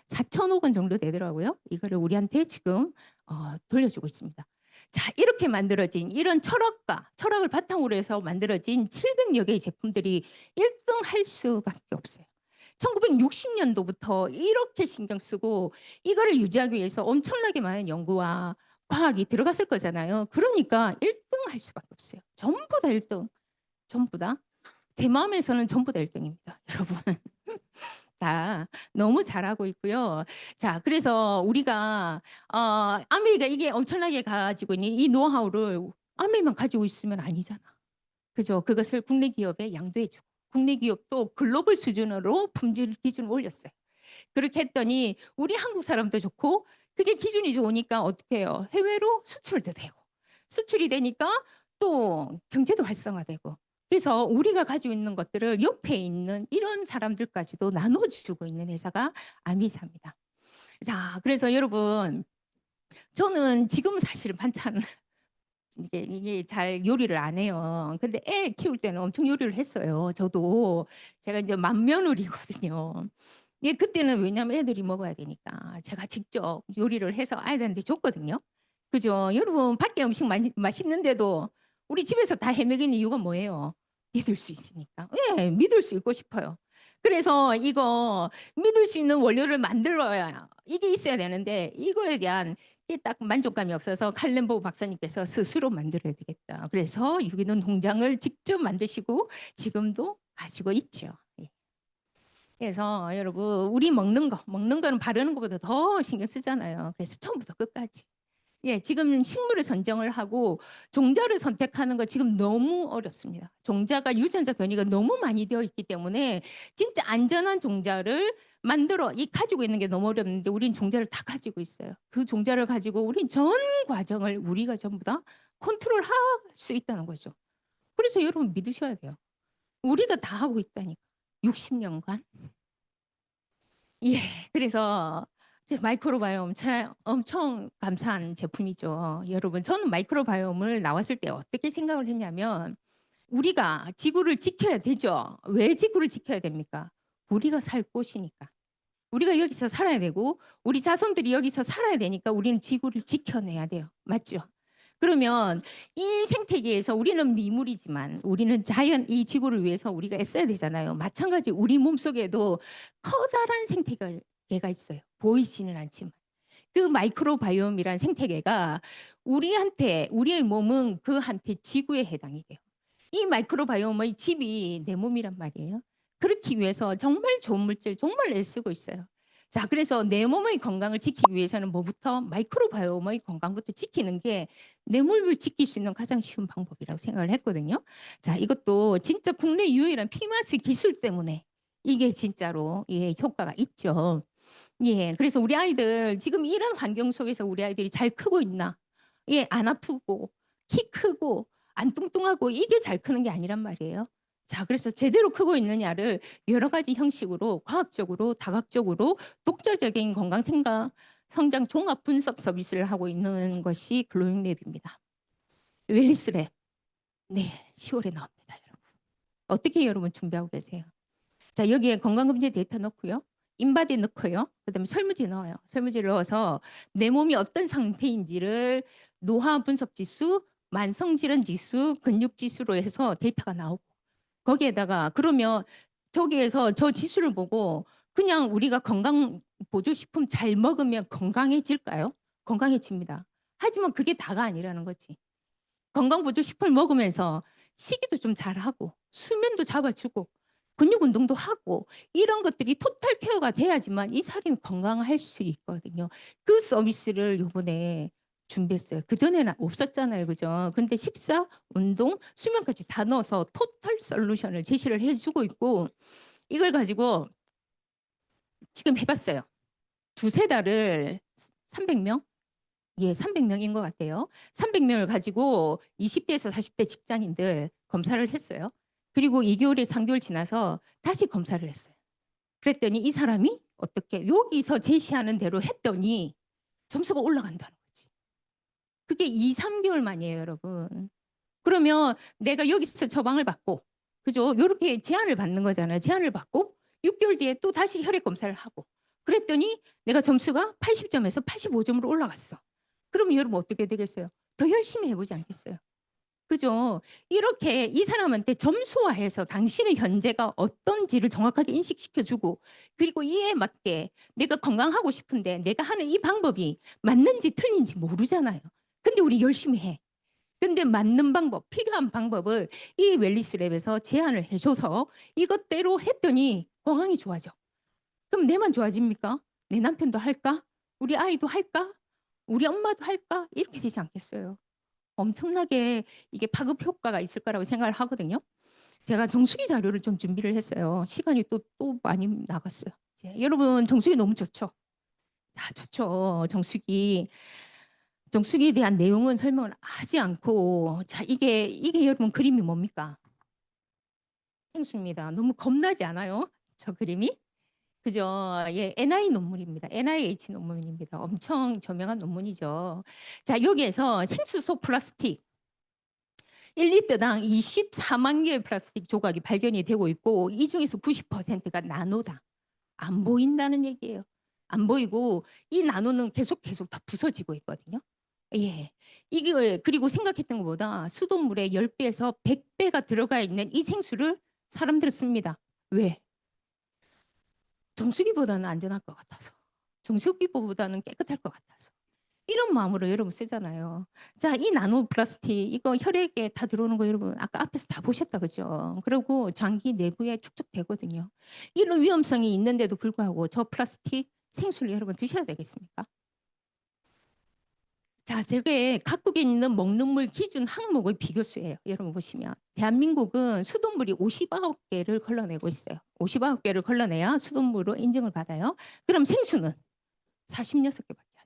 Speaker 1: 4천억 원 정도 되더라고요. 이거를 우리한테 지금 돌려주고 있습니다. 자, 이렇게 만들어진 이런 철학을 바탕으로 해서 만들어진 700여 개의 제품들이 1등 할 수밖에 없어요. 1960년도부터 이렇게 신경 쓰고 이거를 유지하기 위해서 엄청나게 많은 연구와 과학이 들어갔을 거잖아요. 그러니까 1등 할 수밖에 없어요. 전부 다 1등. 전부 다. 제 마음에서는 전부 다 1등입니다. 여러분. 다 너무 잘하고 있고요. 자, 그래서 우리가 아메리카 이게 엄청나게 가지고 있는 이 노하우를 아메리만 가지고 있으면 아니잖아. 그죠? 그것을 국내 기업에 양도해주고 국내 기업도 글로벌 수준으로 품질 기준을 올렸어요. 그렇게 했더니 우리 한국 사람도 좋고 그게 기준이 좋으니까 어떻게 해요? 해외로 수출도 되고 수출이 되니까 또 경제도 활성화되고 그래서 우리가 가지고 있는 것들을 옆에 있는 이런 사람들까지도 나눠주고 있는 회사가 아미사입니다. 자, 그래서 여러분 저는 지금 사실은 반찬 이게 잘 요리를 안 해요. 근데 애 키울 때는 엄청 요리를 했어요. 저도 제가 이제 맏며느리거든요. 예, 그때는 왜냐면 애들이 먹어야 되니까 제가 직접 요리를 해서 아이들한테 줬거든요. 그죠? 여러분 밖에 음식 맛있는데도 우리 집에서 다 해먹이는 이유가 뭐예요? 믿을 수 있으니까. 예, 믿을 수 있고 싶어요. 그래서 이거 믿을 수 있는 원료를 만들어야 이게 있어야 되는데 이거에 대한 이게 딱 만족감이 없어서 칼렌보 박사님께서 스스로 만들어야 되겠다. 그래서 유기농 농장을 직접 만드시고 지금도 가지고 있죠. 예. 그래서 여러분 우리 먹는 거는 바르는 것보다 더 신경 쓰잖아요. 그래서 처음부터 끝까지. 예, 지금 식물을 선정을 하고 종자를 선택하는 거 지금 너무 어렵습니다. 종자가 유전자 변이가 너무 많이 되어 있기 때문에 진짜 안전한 종자를 가지고 있는 게 너무 어렵는데 우리는 종자를 다 가지고 있어요. 그 종자를 가지고 우린 전 과정을 우리가 전부 다 컨트롤할 수 있다는 거죠. 그래서 여러분 믿으셔야 돼요. 우리가 다 하고 있다니까. 60년간. 예, 그래서 마이크로바이옴 엄청 감사한 제품이죠. 여러분, 저는 마이크로바이옴을 나왔을 때 어떻게 생각을 했냐면 우리가 지구를 지켜야 되죠. 왜 지구를 지켜야 됩니까? 우리가 살 곳이니까. 우리가 여기서 살아야 되고 우리 자손들이 여기서 살아야 되니까 우리는 지구를 지켜내야 돼요. 맞죠? 그러면 이 생태계에서 우리는 미물이지만 우리는 자연 이 지구를 위해서 우리가 애써야 되잖아요. 마찬가지 우리 몸속에도 커다란 생태계가 있어요. 보이지는 않지만. 그 마이크로바이옴이란 생태계가 우리의 몸은 그한테 지구에 해당이 돼요. 이 마이크로바이옴의 집이 내 몸이란 말이에요. 그렇기 위해서 정말 좋은 물질 정말 애쓰고 있어요. 자, 그래서 내 몸의 건강을 지키기 위해서는 뭐부터 마이크로바이옴의 건강부터 지키는 게 내 몸을 지킬 수 있는 가장 쉬운 방법이라고 생각을 했거든요. 자, 이것도 진짜 국내 유일한 피마스 기술 때문에 이게 진짜로 예, 효과가 있죠. 예, 그래서 우리 아이들 지금 이런 환경 속에서 우리 아이들이 잘 크고 있나? 예, 안 아프고 키 크고 안 뚱뚱하고 이게 잘 크는 게 아니란 말이에요. 자, 그래서 제대로 크고 있느냐를 여러 가지 형식으로 과학적으로 다각적으로 독자적인 건강 생각 성장 종합 분석 서비스를 하고 있는 것이 글로잉랩입니다. 웰리스랩. 네, 10월에 나옵니다, 여러분. 어떻게 여러분 준비하고 계세요? 자, 여기에 건강검진 데이터 넣고요. 인바디 넣고요. 그다음에 설문지 넣어요. 설문지를 넣어서 내 몸이 어떤 상태인지를 노화 분석 지수, 만성 질환 지수, 근육 지수로 해서 데이터가 나오고 거기에다가 그러면 저기에서 저 지수를 보고 그냥 우리가 건강 보조식품 잘 먹으면 건강해질까요? 건강해집니다. 하지만 그게 다가 아니라는 거지. 건강보조식품을 먹으면서 식이도 좀 잘하고 수면도 잡아주고 근육 운동도 하고 이런 것들이 토탈 케어가 돼야지만 이 사람이 건강할 수 있거든요. 그 서비스를 요번에 준비했어요. 그전에는 없었잖아요. 그죠? 근데 식사, 운동, 수면까지 다 넣어서 토탈 솔루션을 제시를 해주고 있고 이걸 가지고 지금 해봤어요. 두세 달을 300명? 예, 300명인 것 같아요. 300명을 가지고 20대에서 40대 직장인들 검사를 했어요. 그리고 2개월에 3개월 지나서 다시 검사를 했어요. 그랬더니 이 사람이 어떻게 여기서 제시하는 대로 했더니 점수가 올라간다는 거지. 그게 2, 3개월 만이에요, 여러분. 그러면 내가 여기서 처방을 받고, 그죠? 이렇게 제안을 받는 거잖아요. 제안을 받고 6개월 뒤에 또 다시 혈액 검사를 하고 그랬더니 내가 점수가 80점에서 85점으로 올라갔어. 그럼 여러분 어떻게 되겠어요? 더 열심히 해보지 않겠어요? 그죠? 이렇게 이 사람한테 점수화해서 당신의 현재가 어떤지를 정확하게 인식시켜주고 그리고 이에 맞게 내가 건강하고 싶은데 내가 하는 이 방법이 맞는지 틀린지 모르잖아요. 근데 우리 열심히 해. 근데 맞는 방법, 필요한 방법을 이 웰리스랩에서 제안을 해줘서 이것대로 했더니 건강이 좋아져. 그럼 내만 좋아집니까? 내 남편도 할까? 우리 아이도 할까? 우리 엄마도 할까? 이렇게 되지 않겠어요. 엄청나게 이게 파급 효과가 있을 거라고 생각을 하거든요. 제가 정수기 자료를 좀 준비를 했어요. 시간이 또 많이 나갔어요. 여러분 정수기 너무 좋죠? 다 좋죠. 정수기에 대한 내용은 설명을 하지 않고 자 이게 여러분 그림이 뭡니까? 생수입니다. 너무 겁나지 않아요? 저 그림이? 그죠? 예, NI 논문입니다. NIH 논문입니다. 엄청 저명한 논문이죠. 자, 여기에서 생수 속 플라스틱 1리터당 24만 개의 플라스틱 조각이 발견이 되고 있고 이 중에서 90%가 나노다. 안 보인다는 얘기예요. 안 보이고 이 나노는 계속 다 부서지고 있거든요. 예. 이게 그리고 생각했던 것보다 수돗물에 10배에서 100배가 들어가 있는 이 생수를 사람들은 씁니다. 왜? 정수기보다는 안전할 것 같아서. 정수기보다는 깨끗할 것 같아서. 이런 마음으로 여러분 쓰잖아요. 자, 이 나노 플라스틱 이거 혈액에 다 들어오는 거 여러분 아까 앞에서 다 보셨다 그죠? 그리고 장기 내부에 축적되거든요. 이런 위험성이 있는데도 불구하고 저 플라스틱 생수를 여러분 드셔야 되겠습니까? 자, 저게 각국에 있는 먹는 물 기준 항목의 비교수예요. 여러분 보시면 대한민국은 수돗물이 59개를 걸러내고 있어요. 59개를 걸러내야 수돗물로 인증을 받아요. 그럼 생수는 46개밖에 안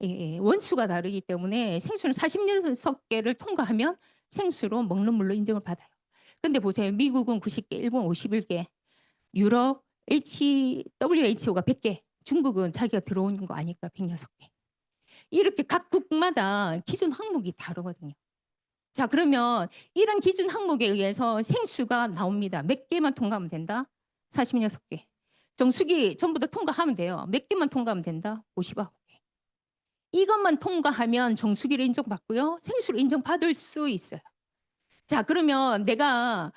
Speaker 1: 돼요. 예, 원수가 다르기 때문에 생수는 46개를 통과하면 생수로 먹는 물로 인증을 받아요. 근데 보세요. 미국은 90개, 일본 51개, 유럽 WHO가 100개, 중국은 자기가 들어오는 거 아니까 106개. 이렇게 각 국마다 기준 항목이 다르거든요. 자, 그러면 이런 기준 항목에 의해서 생수가 나옵니다. 몇 개만 통과하면 된다? 46개. 정수기 전부 다 통과하면 돼요. 몇 개만 통과하면 된다? 59개. 이것만 통과하면 정수기를 인정받고요. 생수를 인정받을 수 있어요. 자, 그러면 내가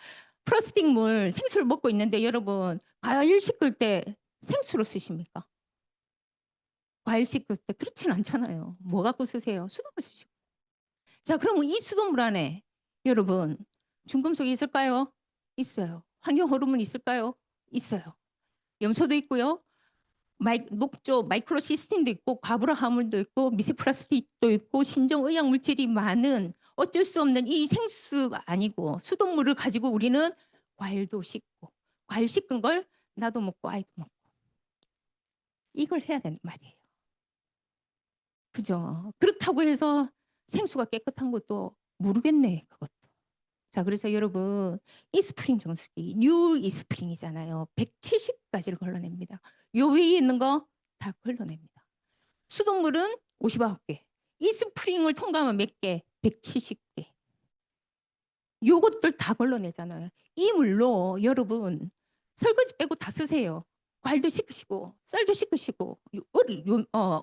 Speaker 1: 플라스틱 물 생수를 먹고 있는데 여러분 과일 씻을 때 생수로 쓰십니까? 과일 씻을 때 그렇지는 않잖아요. 뭐 갖고 쓰세요? 수돗물 쓰시고. 자, 그러면 이 수돗물 안에 여러분 중금속이 있을까요? 있어요. 환경 호르몬이 있을까요? 있어요. 염소도 있고요. 녹조 마이크로시스틴도 있고 과부라 화물도 있고 미세 플라스틱도 있고 신종 의약 물질이 많은 어쩔 수 없는 이 생수가 아니고 수돗물을 가지고 우리는 과일도 씻고 과일 씻은 걸 나도 먹고 아이도 먹고 이걸 해야 되는 말이에요. 그죠? 그렇다고 해서 생수가 깨끗한 것도 모르겠네, 그것도. 자, 그래서 여러분, 이스프링 정수기, 뉴 이스프링이잖아요. 170가지를 걸러냅니다. 요 위에 있는 거 다 걸러냅니다. 수돗물은 59개. 이스프링을 통과하면 몇 개? 170개. 요것들 다 걸러내잖아요. 이 물로 여러분, 설거지 빼고 다 쓰세요. 과일도 씻으시고, 쌀도 씻으시고,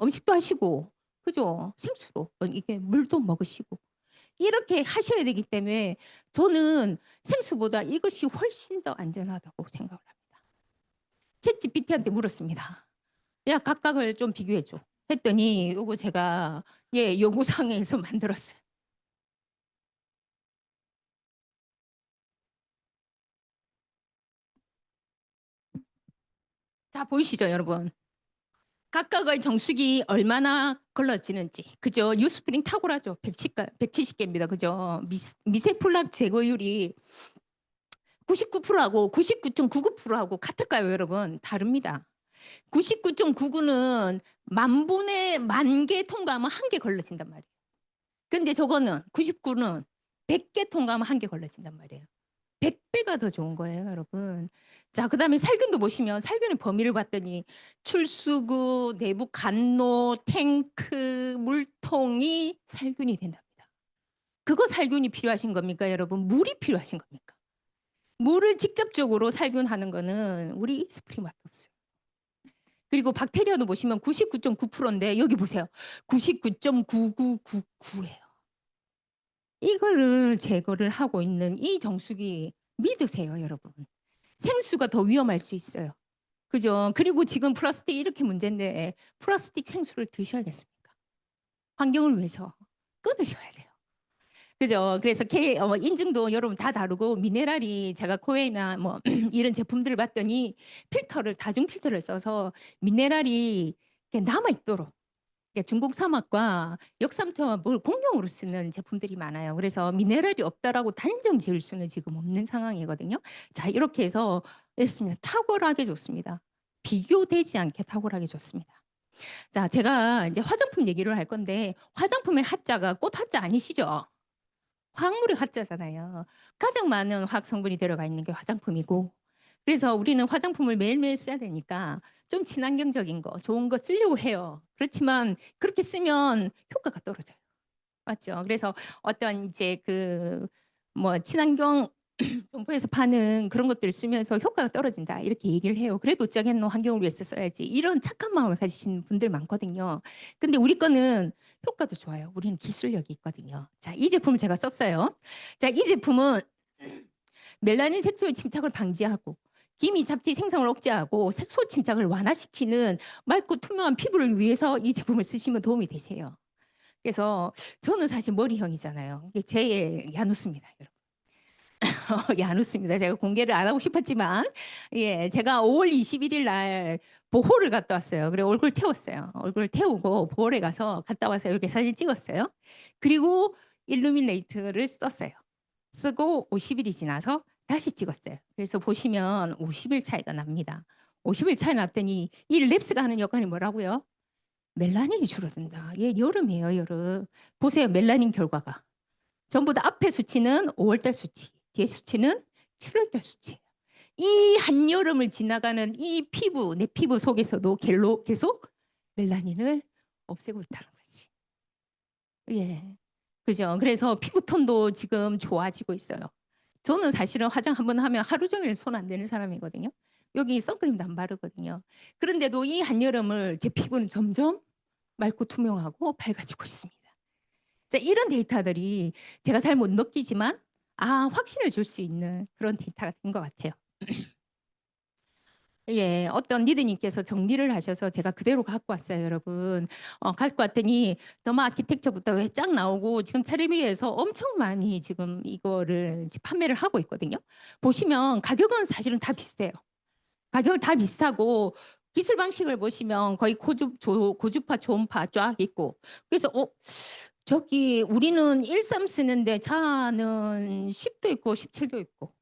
Speaker 1: 음식도 하시고, 그죠? 생수로. 이게 물도 먹으시고. 이렇게 하셔야 되기 때문에 저는 생수보다 이것이 훨씬 더 안전하다고 생각을 합니다. 챗GPT한테 물었습니다. 야, 각각을 좀 비교해줘. 했더니 요거 제가 요구사항에서 만들었어요. 자, 보이시죠, 여러분? 각각의 정수기 얼마나 걸러지는지. 그죠? 유스프링 탁월하죠. 170개입니다. 그죠? 미세플락 제거율이 99%하고 99.99%하고 같을까요, 여러분? 다릅니다. 99.99는 만 개 통과하면 한 개 걸러진단 말이에요. 근데 저거는 99는 100개 통과하면 한 개 걸러진단 말이에요. 100배가 더 좋은 거예요, 여러분. 자, 그다음에 살균도 보시면 살균의 범위를 봤더니 출수구, 내부 간로, 탱크, 물통이 살균이 된답니다. 그거 살균이 필요하신 겁니까, 여러분? 물이 필요하신 겁니까? 물을 직접적으로 살균하는 거는 우리 스프링밖에 없어요. 그리고 박테리아도 보시면 99.9%인데 여기 보세요. 99.9999예요. 이거를 제거를 하고 있는 이 정수기 믿으세요, 여러분. 생수가 더 위험할 수 있어요. 그죠? 그리고 지금 플라스틱 이렇게 문제인데 플라스틱 생수를 드셔야겠습니까? 환경을 위해서 끊으셔야 돼요. 그죠? 그래서 인증도 여러분 다 다르고 미네랄이 제가 코웨이나 뭐 이런 제품들을 봤더니 필터를 다중 필터를 써서 미네랄이 남아 있도록 중국 사막과 역삼투압을 공용으로 쓰는 제품들이 많아요. 그래서 미네랄이 없다라고 단정 지을 수는 지금 없는 상황이거든요. 자, 이렇게 해서 했습니다. 탁월하게 좋습니다. 비교되지 않게 탁월하게 좋습니다. 자, 제가 이제 화장품 얘기를 할 건데 화장품의 화자가 꽃 화자 아니시죠? 화학물의 화자잖아요. 가장 많은 화학 성분이 들어가 있는 게 화장품이고 그래서 우리는 화장품을 매일매일 써야 되니까 좀 친환경적인 거, 좋은 거 쓰려고 해요. 그렇지만 그렇게 쓰면 효과가 떨어져요. 맞죠? 그래서 어떤 이제 친환경 정부에서 파는 그런 것들을 쓰면서 효과가 떨어진다 이렇게 얘기를 해요. 그래도 어쩌겠노 환경을 위해서 써야지 이런 착한 마음을 가지신 분들 많거든요. 근데 우리 거는 효과도 좋아요. 우리는 기술력이 있거든요. 자, 이 제품을 제가 썼어요. 자, 이 제품은 멜라닌 색소의 침착을 방지하고 기미 잡티 생성을 억제하고 색소 침착을 완화시키는 맑고 투명한 피부를 위해서 이 제품을 쓰시면 도움이 되세요. 그래서 저는 사실 머리형이잖아요. 이게 제 야누스입니다, 여러분. 야누스입니다. 제가 공개를 안 하고 싶었지만, 제가 5월 21일 날 보호를 갔다 왔어요. 그리고 얼굴 태웠어요. 얼굴 태우고 보호에 가서 갔다 와서 이렇게 사진 찍었어요. 그리고 일루미네이트를 썼어요. 쓰고 50일이 지나서 다시 찍었어요. 그래서 보시면 50일 차이가 납니다. 50일 차이 났더니 이 랩스가 하는 역할이 뭐라고요? 멜라닌이 줄어든다. 여름이에요, 여름. 보세요, 멜라닌 결과가. 전부 다 앞에 수치는 5월달 수치, 뒤에 수치는 7월달 수치예요. 이 한여름을 지나가는 이 피부, 내 피부 속에서도 계속 멜라닌을 없애고 있다는 거지. 그죠? 그래서 피부톤도 지금 좋아지고 있어요. 저는 사실은 화장 한번 하면 하루 종일 손 안 대는 사람이거든요. 여기 선크림도 안 바르거든요. 그런데도 이 한여름을 제 피부는 점점 맑고 투명하고 밝아지고 있습니다. 자, 이런 데이터들이 제가 잘 못 느끼지만 확신을 줄 수 있는 그런 데이터가 된 것 같아요. 어떤 리더님께서 정리를 하셔서 제가 그대로 갖고 왔어요, 여러분. 갖고 왔더니 더마 아키텍처부터 쫙 나오고 지금 텔레비에서 엄청 많이 지금 이거를 판매를 하고 있거든요. 보시면 가격은 사실은 다 비슷해요. 가격은 다 비슷하고 기술 방식을 보시면 거의 고주파, 초음파 쫙 있고 그래서 저기 우리는 13 쓰는데 자는 10도 있고 17도 있고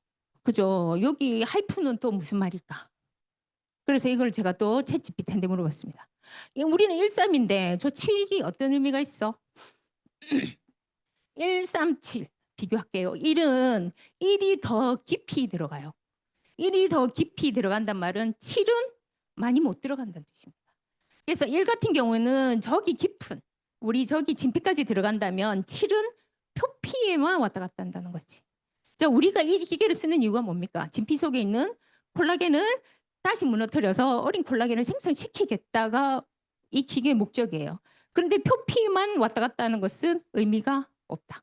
Speaker 1: 그죠? 여기 하이프는 또 무슨 말일까? 그래서 이걸 제가 또 챗GPT한테 물어봤습니다. 우리는 13인데 저 7이 어떤 의미가 있어? 137 비교할게요. 1은 1이 더 깊이 들어가요. 1이 더 깊이 들어간단 말은 7은 많이 못 들어간다는 뜻입니다. 그래서 1 같은 경우는 저기 깊은 우리 저기 진피까지 들어간다면 7은 표피에만 왔다 갔다 한다는 거지. 자, 우리가 이 기계를 쓰는 이유가 뭡니까? 진피 속에 있는 콜라겐을 다시 무너뜨려서 어린 콜라겐을 생성시키겠다가 이 기계의 목적이에요. 그런데 표피만 왔다 갔다 하는 것은 의미가 없다.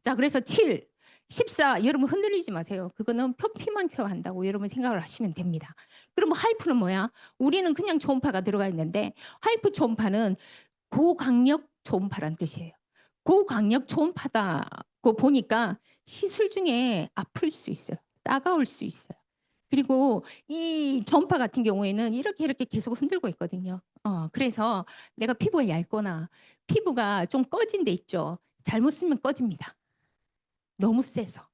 Speaker 1: 자, 그래서 7, 14 여러분 흔들리지 마세요. 그거는 표피만 케어한다고 여러분 생각을 하시면 됩니다. 그럼 하이프는 뭐야? 우리는 그냥 초음파가 들어가 있는데 하이프 초음파는 고강력 초음파란 뜻이에요. 고강력 초음파다고 보니까 시술 중에 아플 수 있어요. 따가울 수 있어요. 그리고 이 초음파 같은 경우에는 이렇게 계속 흔들고 있거든요. 그래서 내가 피부가 얇거나 피부가 좀 꺼진 데 있죠. 잘못 쓰면 꺼집니다. 너무 세서.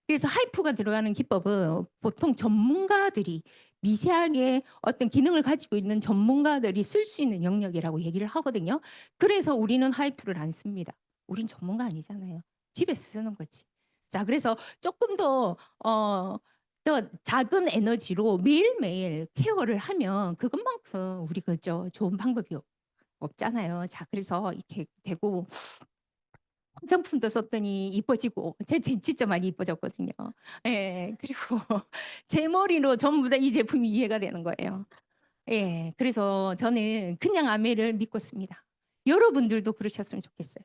Speaker 1: 그래서 하이프가 들어가는 기법은 보통 전문가들이 미세하게 어떤 기능을 가지고 있는 전문가들이 쓸 수 있는 영역이라고 얘기를 하거든요. 그래서 우리는 하이프를 안 씁니다. 우린 전문가 아니잖아요. 집에서 쓰는 거지. 자, 그래서 조금 더 작은 에너지로 매일매일 케어를 하면 그것만큼 우리 그죠 좋은 방법이 없잖아요. 자, 그래서 이렇게 되고 화장품도 썼더니 이뻐지고 제 진짜 많이 이뻐졌거든요. 예, 그리고 제 머리로 전부 다 이 제품이 이해가 되는 거예요. 예, 그래서 저는 그냥 아메를 믿고 씁니다. 여러분들도 그러셨으면 좋겠어요.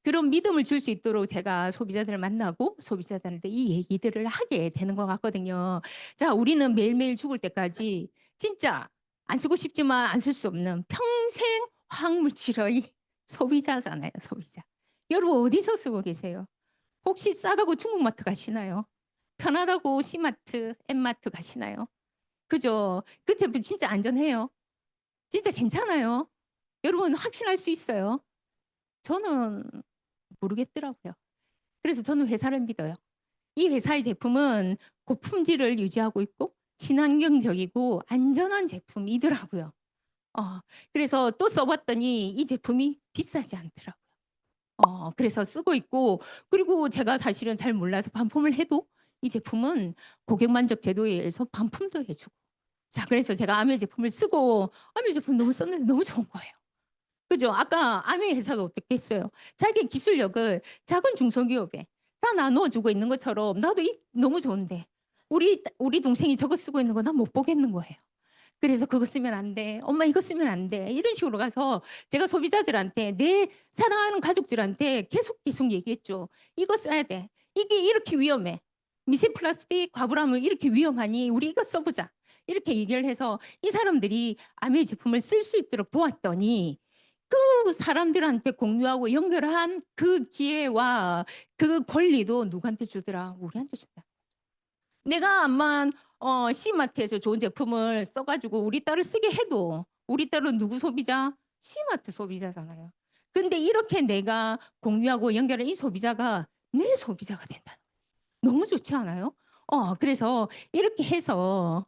Speaker 1: 그런 믿음을 줄 수 있도록 제가 소비자들을 만나고 소비자들한테 이 얘기들을 하게 되는 것 같거든요. 자, 우리는 매일매일 죽을 때까지 진짜 안 쓰고 싶지만 안 쓸 수 없는 평생 화학물질의 소비자잖아요, 소비자. 여러분 어디서 쓰고 계세요? 혹시 싸다고 중국마트 가시나요? 편하다고 C마트, M마트 가시나요? 그죠? 그 제품 진짜 안전해요. 진짜 괜찮아요. 여러분 확신할 수 있어요. 저는 모르겠더라고요. 그래서 저는 회사를 믿어요. 이 회사의 제품은 고품질을 유지하고 있고 친환경적이고 안전한 제품이더라고요. 그래서 또 써봤더니 이 제품이 비싸지 않더라고요. 그래서 쓰고 있고 그리고 제가 사실은 잘 몰라서 반품을 해도 이 제품은 고객 만족 제도에 의해서 반품도 해주고 자 그래서 제가 아메 제품을 쓰고 아메 제품 너무 썼는데 너무 좋은 거예요. 그죠? 아까 아메 회사가 어떻게 했어요? 자기 기술력을 작은 중소기업에 다 나누어주고 있는 것처럼 나도 너무 좋은데 우리 동생이 저거 쓰고 있는 거 난 못 보겠는 거예요. 그래서 그거 쓰면 안 돼. 엄마 이거 쓰면 안 돼. 이런 식으로 가서 제가 소비자들한테 내 사랑하는 가족들한테 계속 얘기했죠. 이거 써야 돼. 이게 이렇게 위험해. 미세 플라스틱 과부람은 이렇게 위험하니 우리 이거 써보자. 이렇게 얘기를 해서 이 사람들이 아메 제품을 쓸 수 있도록 도왔더니 그 사람들한테 공유하고 연결한 그 기회와 그 권리도 누구한테 주더라? 우리한테 준다. 내가 암만 C마트에서 좋은 제품을 써가지고 우리 딸을 쓰게 해도 우리 딸은 누구 소비자? C마트 소비자잖아요. 근데 이렇게 내가 공유하고 연결한 이 소비자가 내 소비자가 된다는 거지. 너무 좋지 않아요? 그래서 이렇게 해서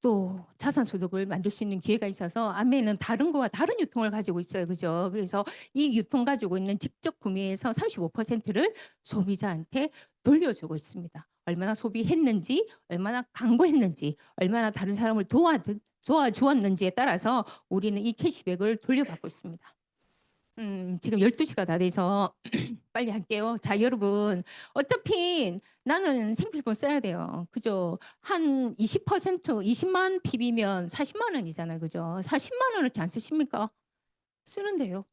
Speaker 1: 또 자산 소득을 만들 수 있는 기회가 있어서 아메는 다른 거와 다른 유통을 가지고 있어요. 그죠? 그래서 이 유통 가지고 있는 직접 구매에서 35%를 소비자한테 돌려주고 있습니다. 얼마나 소비했는지, 얼마나 광고했는지, 얼마나 다른 사람을 도와주었는지에 따라서 우리는 이 캐시백을 돌려받고 있습니다. 지금 12시가 다 돼서 빨리 할게요. 자, 여러분. 어차피 나는 생필품 써야 돼요. 그죠? 한 20%, 20만 PB면 40만 원이잖아요. 그죠? 40만 원어치 안 쓰십니까? 쓰는데요.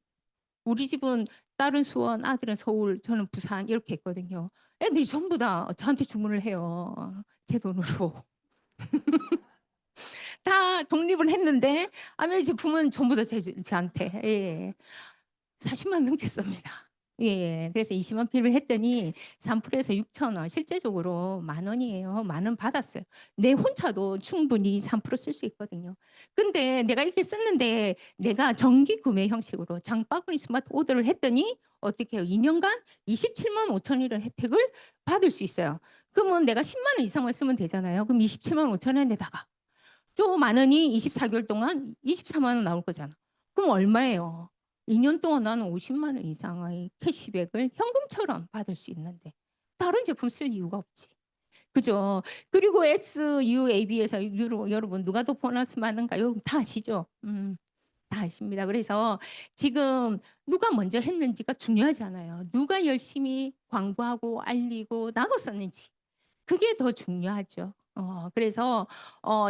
Speaker 1: 우리 집은 딸은 수원, 아들은 서울, 저는 부산 이렇게 했거든요. 애들이 전부 다 저한테 주문을 해요. 제 돈으로. 다 독립을 했는데 아메 제품은 전부 다 저한테. 예. 40만 넘겠습니다. 예, 그래서 20만 필을 했더니 3%에서 6천 원, 실제적으로 10,000원이에요. 10,000원 받았어요. 내 혼자도 충분히 3% 쓸 수 있거든요. 근데 내가 이렇게 썼는데 내가 정기 구매 형식으로 장바구니 스마트 오더를 했더니 어떻게 해요? 2년간 27만 5천 원이라는 혜택을 받을 수 있어요. 그러면 내가 10만 원 이상만 쓰면 되잖아요. 그럼 27만 5천 원에다가 저 만 원이 24개월 동안 24만 원 나올 거잖아. 그럼 얼마예요? 2년 동안 나는 50만 원 이상의 캐시백을 현금처럼 받을 수 있는데 다른 제품 쓸 이유가 없지. 그죠? 그리고 SUAB에서 여러분 누가 더 보너스 많은가? 여러분 다 아시죠? 다 아십니다. 그래서 지금 누가 먼저 했는지가 중요하지 않아요. 누가 열심히 광고하고 알리고 나눴었는지. 그게 더 중요하죠. 그래서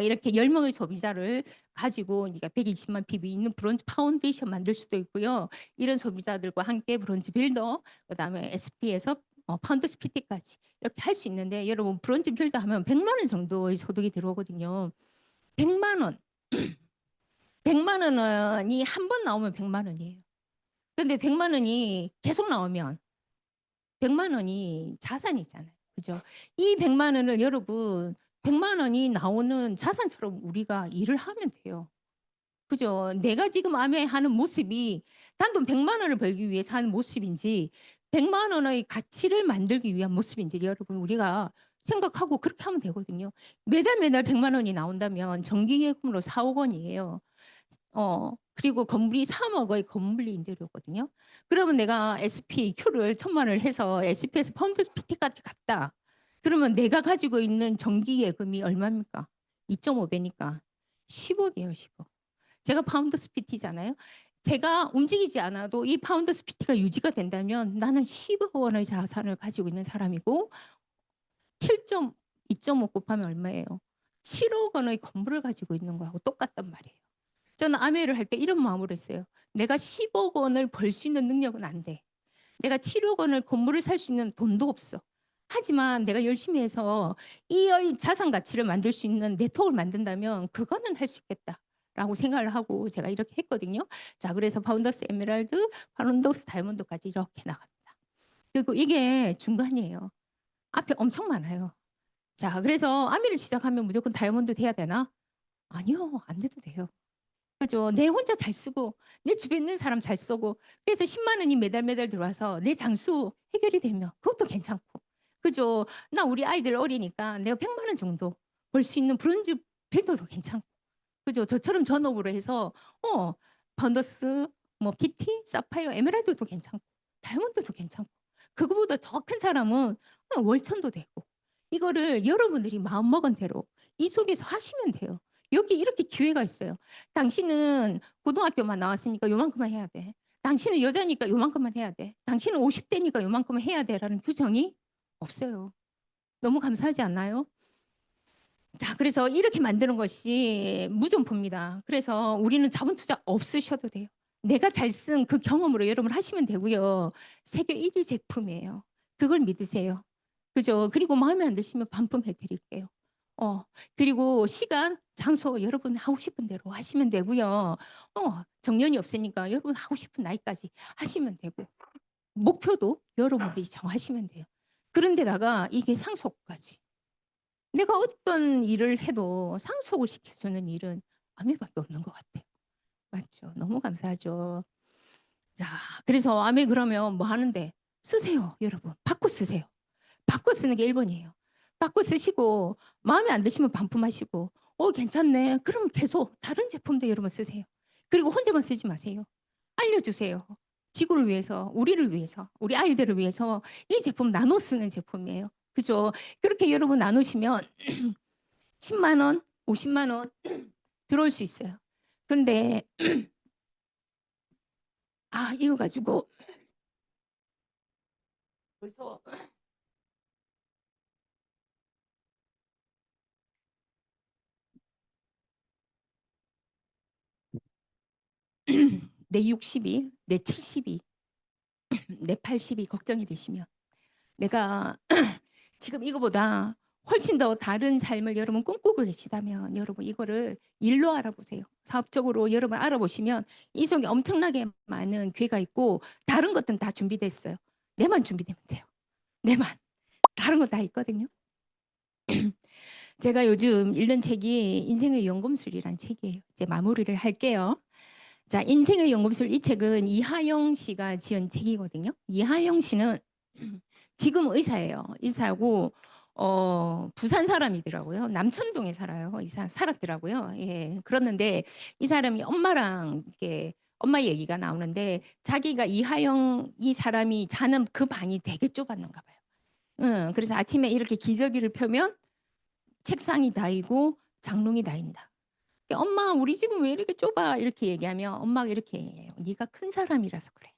Speaker 1: 이렇게 10명의 소비자를 가지고 우리가 120만 PB 있는 브론즈 파운데이션 만들 수도 있고요. 이런 소비자들과 함께 브론즈 빌더, 그다음에 SP에서 파운더스 PT까지 이렇게 할 수 있는데 여러분 브론즈 빌더 하면 100만 원 정도의 소득이 들어오거든요. 100만 원. 100만 원이 한 번 나오면 100만 원이에요. 근데 100만 원이 계속 나오면 100만 원이 자산이잖아요. 그죠? 이 100만 원을 여러분 100만 원이 나오는 자산처럼 우리가 일을 하면 돼요. 그죠? 내가 지금 암에 하는 모습이 단돈 100만 원을 벌기 위해서 하는 모습인지 100만 원의 가치를 만들기 위한 모습인지 여러분 우리가 생각하고 그렇게 하면 되거든요. 매달 100만 원이 나온다면 정기예금으로 4억 원이에요. 그리고 건물이 3억의 건물 임대료거든요. 그러면 내가 SP Q를 1,000만 원을 해서 SP에서 펀드 PT까지 갔다. 그러면 내가 가지고 있는 정기 예금이 얼마입니까? 2.5배니까 10억이에요, 10억. 제가 파운더스 PT잖아요. 제가 움직이지 않아도 이 파운더스 PT가 유지가 된다면 나는 10억 원의 자산을 가지고 있는 사람이고 2.5 곱하면 얼마예요? 7억 원의 건물을 가지고 있는 거하고 똑같단 말이에요. 저는 아메를 할 때 이런 마음으로 했어요. 내가 10억 원을 벌 수 있는 능력은 안 돼. 내가 7억 원을 건물을 살 수 있는 돈도 없어. 하지만 내가 열심히 해서 이 자산 가치를 만들 수 있는 네트워크를 만든다면 그거는 할 수 있겠다라고 생각을 하고 제가 이렇게 했거든요. 자, 그래서 파운더스 에메랄드, 파운더스 다이아몬드까지 이렇게 나갑니다. 그리고 이게 중간이에요. 앞에 엄청 많아요. 자, 그래서 아미를 시작하면 무조건 다이아몬드 돼야 되나? 아니요, 안 돼도 돼요. 그죠? 내 혼자 잘 쓰고 내 주변에 있는 사람 잘 쓰고 그래서 10만 원이 매달 들어와서 내 장수 해결이 되면 그것도 괜찮고 그죠? 나 우리 아이들 어리니까 내가 100만 원 정도 벌 수 있는 브론즈 빌더도 괜찮고 그죠? 저처럼 전업으로 해서 번더스 뭐 PT, 사파이어, 에메랄드도 괜찮고 다이아몬드도 괜찮고 그거보다 더 큰 사람은 월천도 되고 이거를 여러분들이 마음먹은 대로 이 속에서 하시면 돼요. 여기 이렇게 기회가 있어요. 당신은 고등학교만 나왔으니까 요만큼만 해야 돼. 당신은 여자니까 요만큼만 해야 돼. 당신은 50대니까 요만큼만 해야 돼라는 규정이 없어요. 너무 감사하지 않나요? 자, 그래서 이렇게 만드는 것이 무점포입니다. 그래서 우리는 자본 투자 없으셔도 돼요. 내가 잘 쓴 그 경험으로 여러분 하시면 되고요. 세계 1위 제품이에요. 그걸 믿으세요. 그죠? 그리고 마음에 안 드시면 반품해 드릴게요. 그리고 시간, 장소 여러분 하고 싶은 대로 하시면 되고요. 정년이 없으니까 여러분 하고 싶은 나이까지 하시면 되고 목표도 여러분들이 정하시면 돼요. 그런데다가 이게 상속까지. 내가 어떤 일을 해도 상속을 시켜주는 일은 아메밖에 없는 것 같아요. 맞죠? 너무 감사하죠. 자, 그래서 아메 그러면 뭐 하는데 쓰세요, 여러분. 바꿔 쓰세요. 바꿔 쓰는 게 1번이에요. 바꿔 쓰시고 마음에 안 드시면 반품하시고 괜찮네. 그럼 계속 다른 제품도 여러분 쓰세요. 그리고 혼자만 쓰지 마세요. 알려주세요. 지구를 위해서, 우리를 위해서, 우리 아이들을 위해서 이 제품 나눠 쓰는 제품이에요. 그죠? 그렇게 여러분 나누시면 10만 원, 50만 원 들어올 수 있어요. 그런데 이거 가지고 벌써 내 60이, 내 70이, 내 80이 걱정이 되시면 내가 지금 이거보다 훨씬 더 다른 삶을 여러분 꿈꾸고 계시다면 여러분 이거를 일로 알아보세요. 사업적으로 여러분 알아보시면 이 속에 엄청나게 많은 기회가 있고 다른 것들은 다 준비됐어요. 내만 준비되면 돼요. 내만. 다른 거 다 있거든요. 제가 요즘 읽는 책이 인생의 연금술이란 책이에요. 이제 마무리를 할게요. 자, 인생의 연금술 이 책은 이하영 씨가 지은 책이거든요. 이하영 씨는 지금 의사예요. 의사고 부산 사람이더라고요. 남천동에 살아요. 이 사람 살았더라고요. 예. 그렀는데 이 사람이 엄마랑 이렇게 엄마 얘기가 나오는데 자기가 이하영 이 사람이 자는 그 방이 되게 좁았는가 봐요. 응, 그래서 아침에 이렇게 기저귀를 펴면 책상이 다이고 장롱이 다인다. 엄마 우리 집은 왜 이렇게 좁아? 이렇게 얘기하면 엄마가 이렇게 얘기해요. 네가 큰 사람이라서 그래.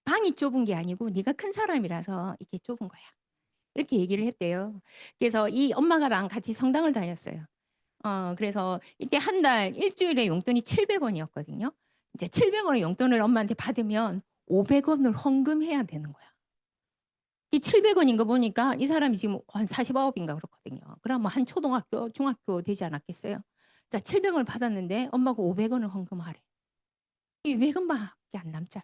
Speaker 1: 방이 좁은 게 아니고 네가 큰 사람이라서 이렇게 좁은 거야. 이렇게 얘기를 했대요. 그래서 이 엄마가랑 같이 성당을 다녔어요. 그래서 이때 한 달 일주일에 용돈이 700원이었거든요. 이제 700원의 용돈을 엄마한테 받으면 500원을 헌금해야 되는 거야. 이 700원인 거 보니까 이 사람이 지금 한 49인가 그렇거든요. 그럼 한 초등학교, 중학교 되지 않았겠어요? 자, 700원을 받았는데 엄마가 500원을 헌금하래. 이 200원밖에 안 남잖아.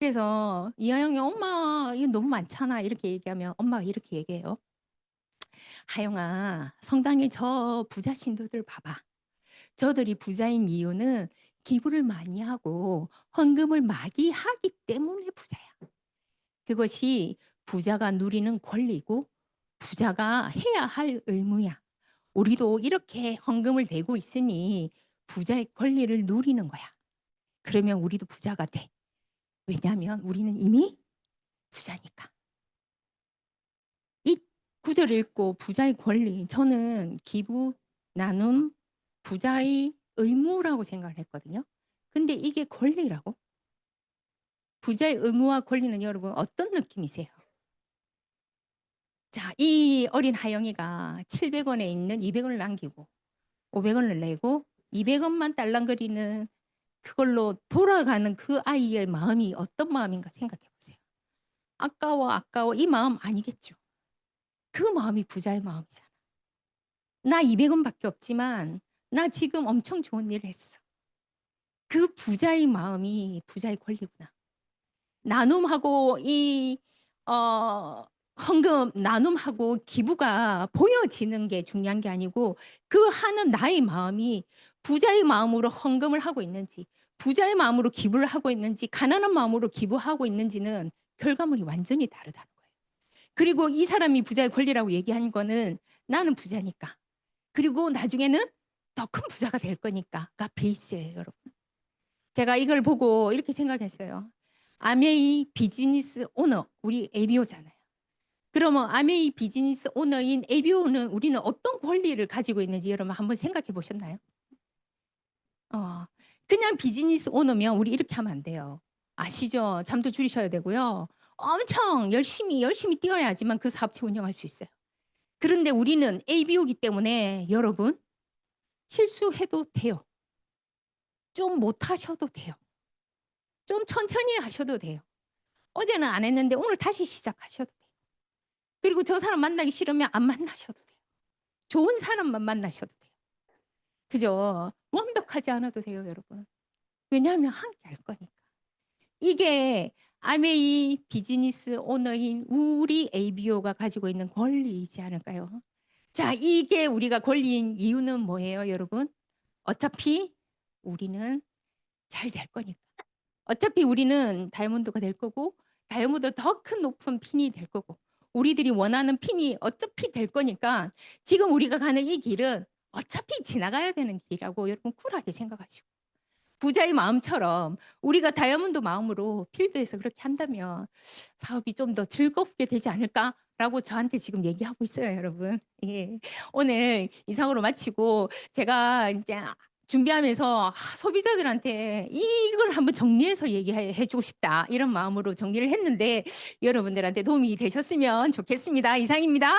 Speaker 1: 그래서 이하영이 엄마 이거 너무 많잖아 이렇게 얘기하면 엄마가 이렇게 얘기해요. 하영아, 성당에 저 부자 신도들 봐봐. 저들이 부자인 이유는 기부를 많이 하고 헌금을 많이 하기 때문에 부자야. 그것이 부자가 누리는 권리고 부자가 해야 할 의무야. 우리도 이렇게 헌금을 내고 있으니 부자의 권리를 누리는 거야. 그러면 우리도 부자가 돼. 왜냐하면 우리는 이미 부자니까. 이 구절을 읽고 부자의 권리, 저는 기부, 나눔, 부자의 의무라고 생각을 했거든요. 근데 이게 권리라고? 부자의 의무와 권리는 여러분 어떤 느낌이세요? 자, 이 어린 하영이가 700원에 있는 200원을 남기고 500원을 내고 200원만 딸랑거리는 그걸로 돌아가는 그 아이의 마음이 어떤 마음인가 생각해 보세요. 아까워, 아까워 이 마음 아니겠죠. 그 마음이 부자의 마음이잖아. 나 200원밖에 없지만 나 지금 엄청 좋은 일을 했어. 그 부자의 마음이 부자의 권리구나. 나눔하고 이 헌금 나눔하고 기부가 보여지는 게 중요한 게 아니고 그 하는 나의 마음이 부자의 마음으로 헌금을 하고 있는지 부자의 마음으로 기부를 하고 있는지 가난한 마음으로 기부하고 있는지는 결과물이 완전히 다르다는 거예요. 그리고 이 사람이 부자의 권리라고 얘기한 거는 나는 부자니까 그리고 나중에는 더 큰 부자가 될 거니까가 베이스예요, 여러분. 제가 이걸 보고 이렇게 생각했어요. 아메이 비즈니스 오너, 우리 ABO잖아요. 그러면 아메이 비즈니스 오너인 ABO는 우리는 어떤 권리를 가지고 있는지 여러분 한번 생각해 보셨나요? 그냥 비즈니스 오너면 우리 이렇게 하면 안 돼요. 아시죠? 잠도 줄이셔야 되고요. 엄청 열심히 뛰어야지만 그 사업체 운영할 수 있어요. 그런데 우리는 ABO이기 때문에 여러분 실수해도 돼요. 좀 못하셔도 돼요. 좀 천천히 하셔도 돼요. 어제는 안 했는데 오늘 다시 시작하셔도 돼요. 그리고 저 사람 만나기 싫으면 안 만나셔도 돼요. 좋은 사람만 만나셔도 돼요. 그죠? 완벽하지 않아도 돼요, 여러분. 왜냐하면 함께 할 거니까. 이게 아메이 비즈니스 오너인 우리 ABO가 가지고 있는 권리이지 않을까요? 자, 이게 우리가 권리인 이유는 뭐예요, 여러분? 어차피 우리는 잘 될 거니까. 어차피 우리는 다이아몬드가 될 거고 다이아몬드 더 큰 높은 핀이 될 거고 우리들이 원하는 핀이 어차피 될 거니까 지금 우리가 가는 이 길은 어차피 지나가야 되는 길이라고 여러분 쿨하게 생각하시고 부자의 마음처럼 우리가 다이아몬드 마음으로 필드에서 그렇게 한다면 사업이 좀 더 즐겁게 되지 않을까라고 저한테 지금 얘기하고 있어요, 여러분. 예. 오늘 이상으로 마치고 제가 이제 준비하면서 소비자들한테 이걸 한번 정리해서 얘기해 주고 싶다 이런 마음으로 정리를 했는데 여러분들한테 도움이 되셨으면 좋겠습니다. 이상입니다.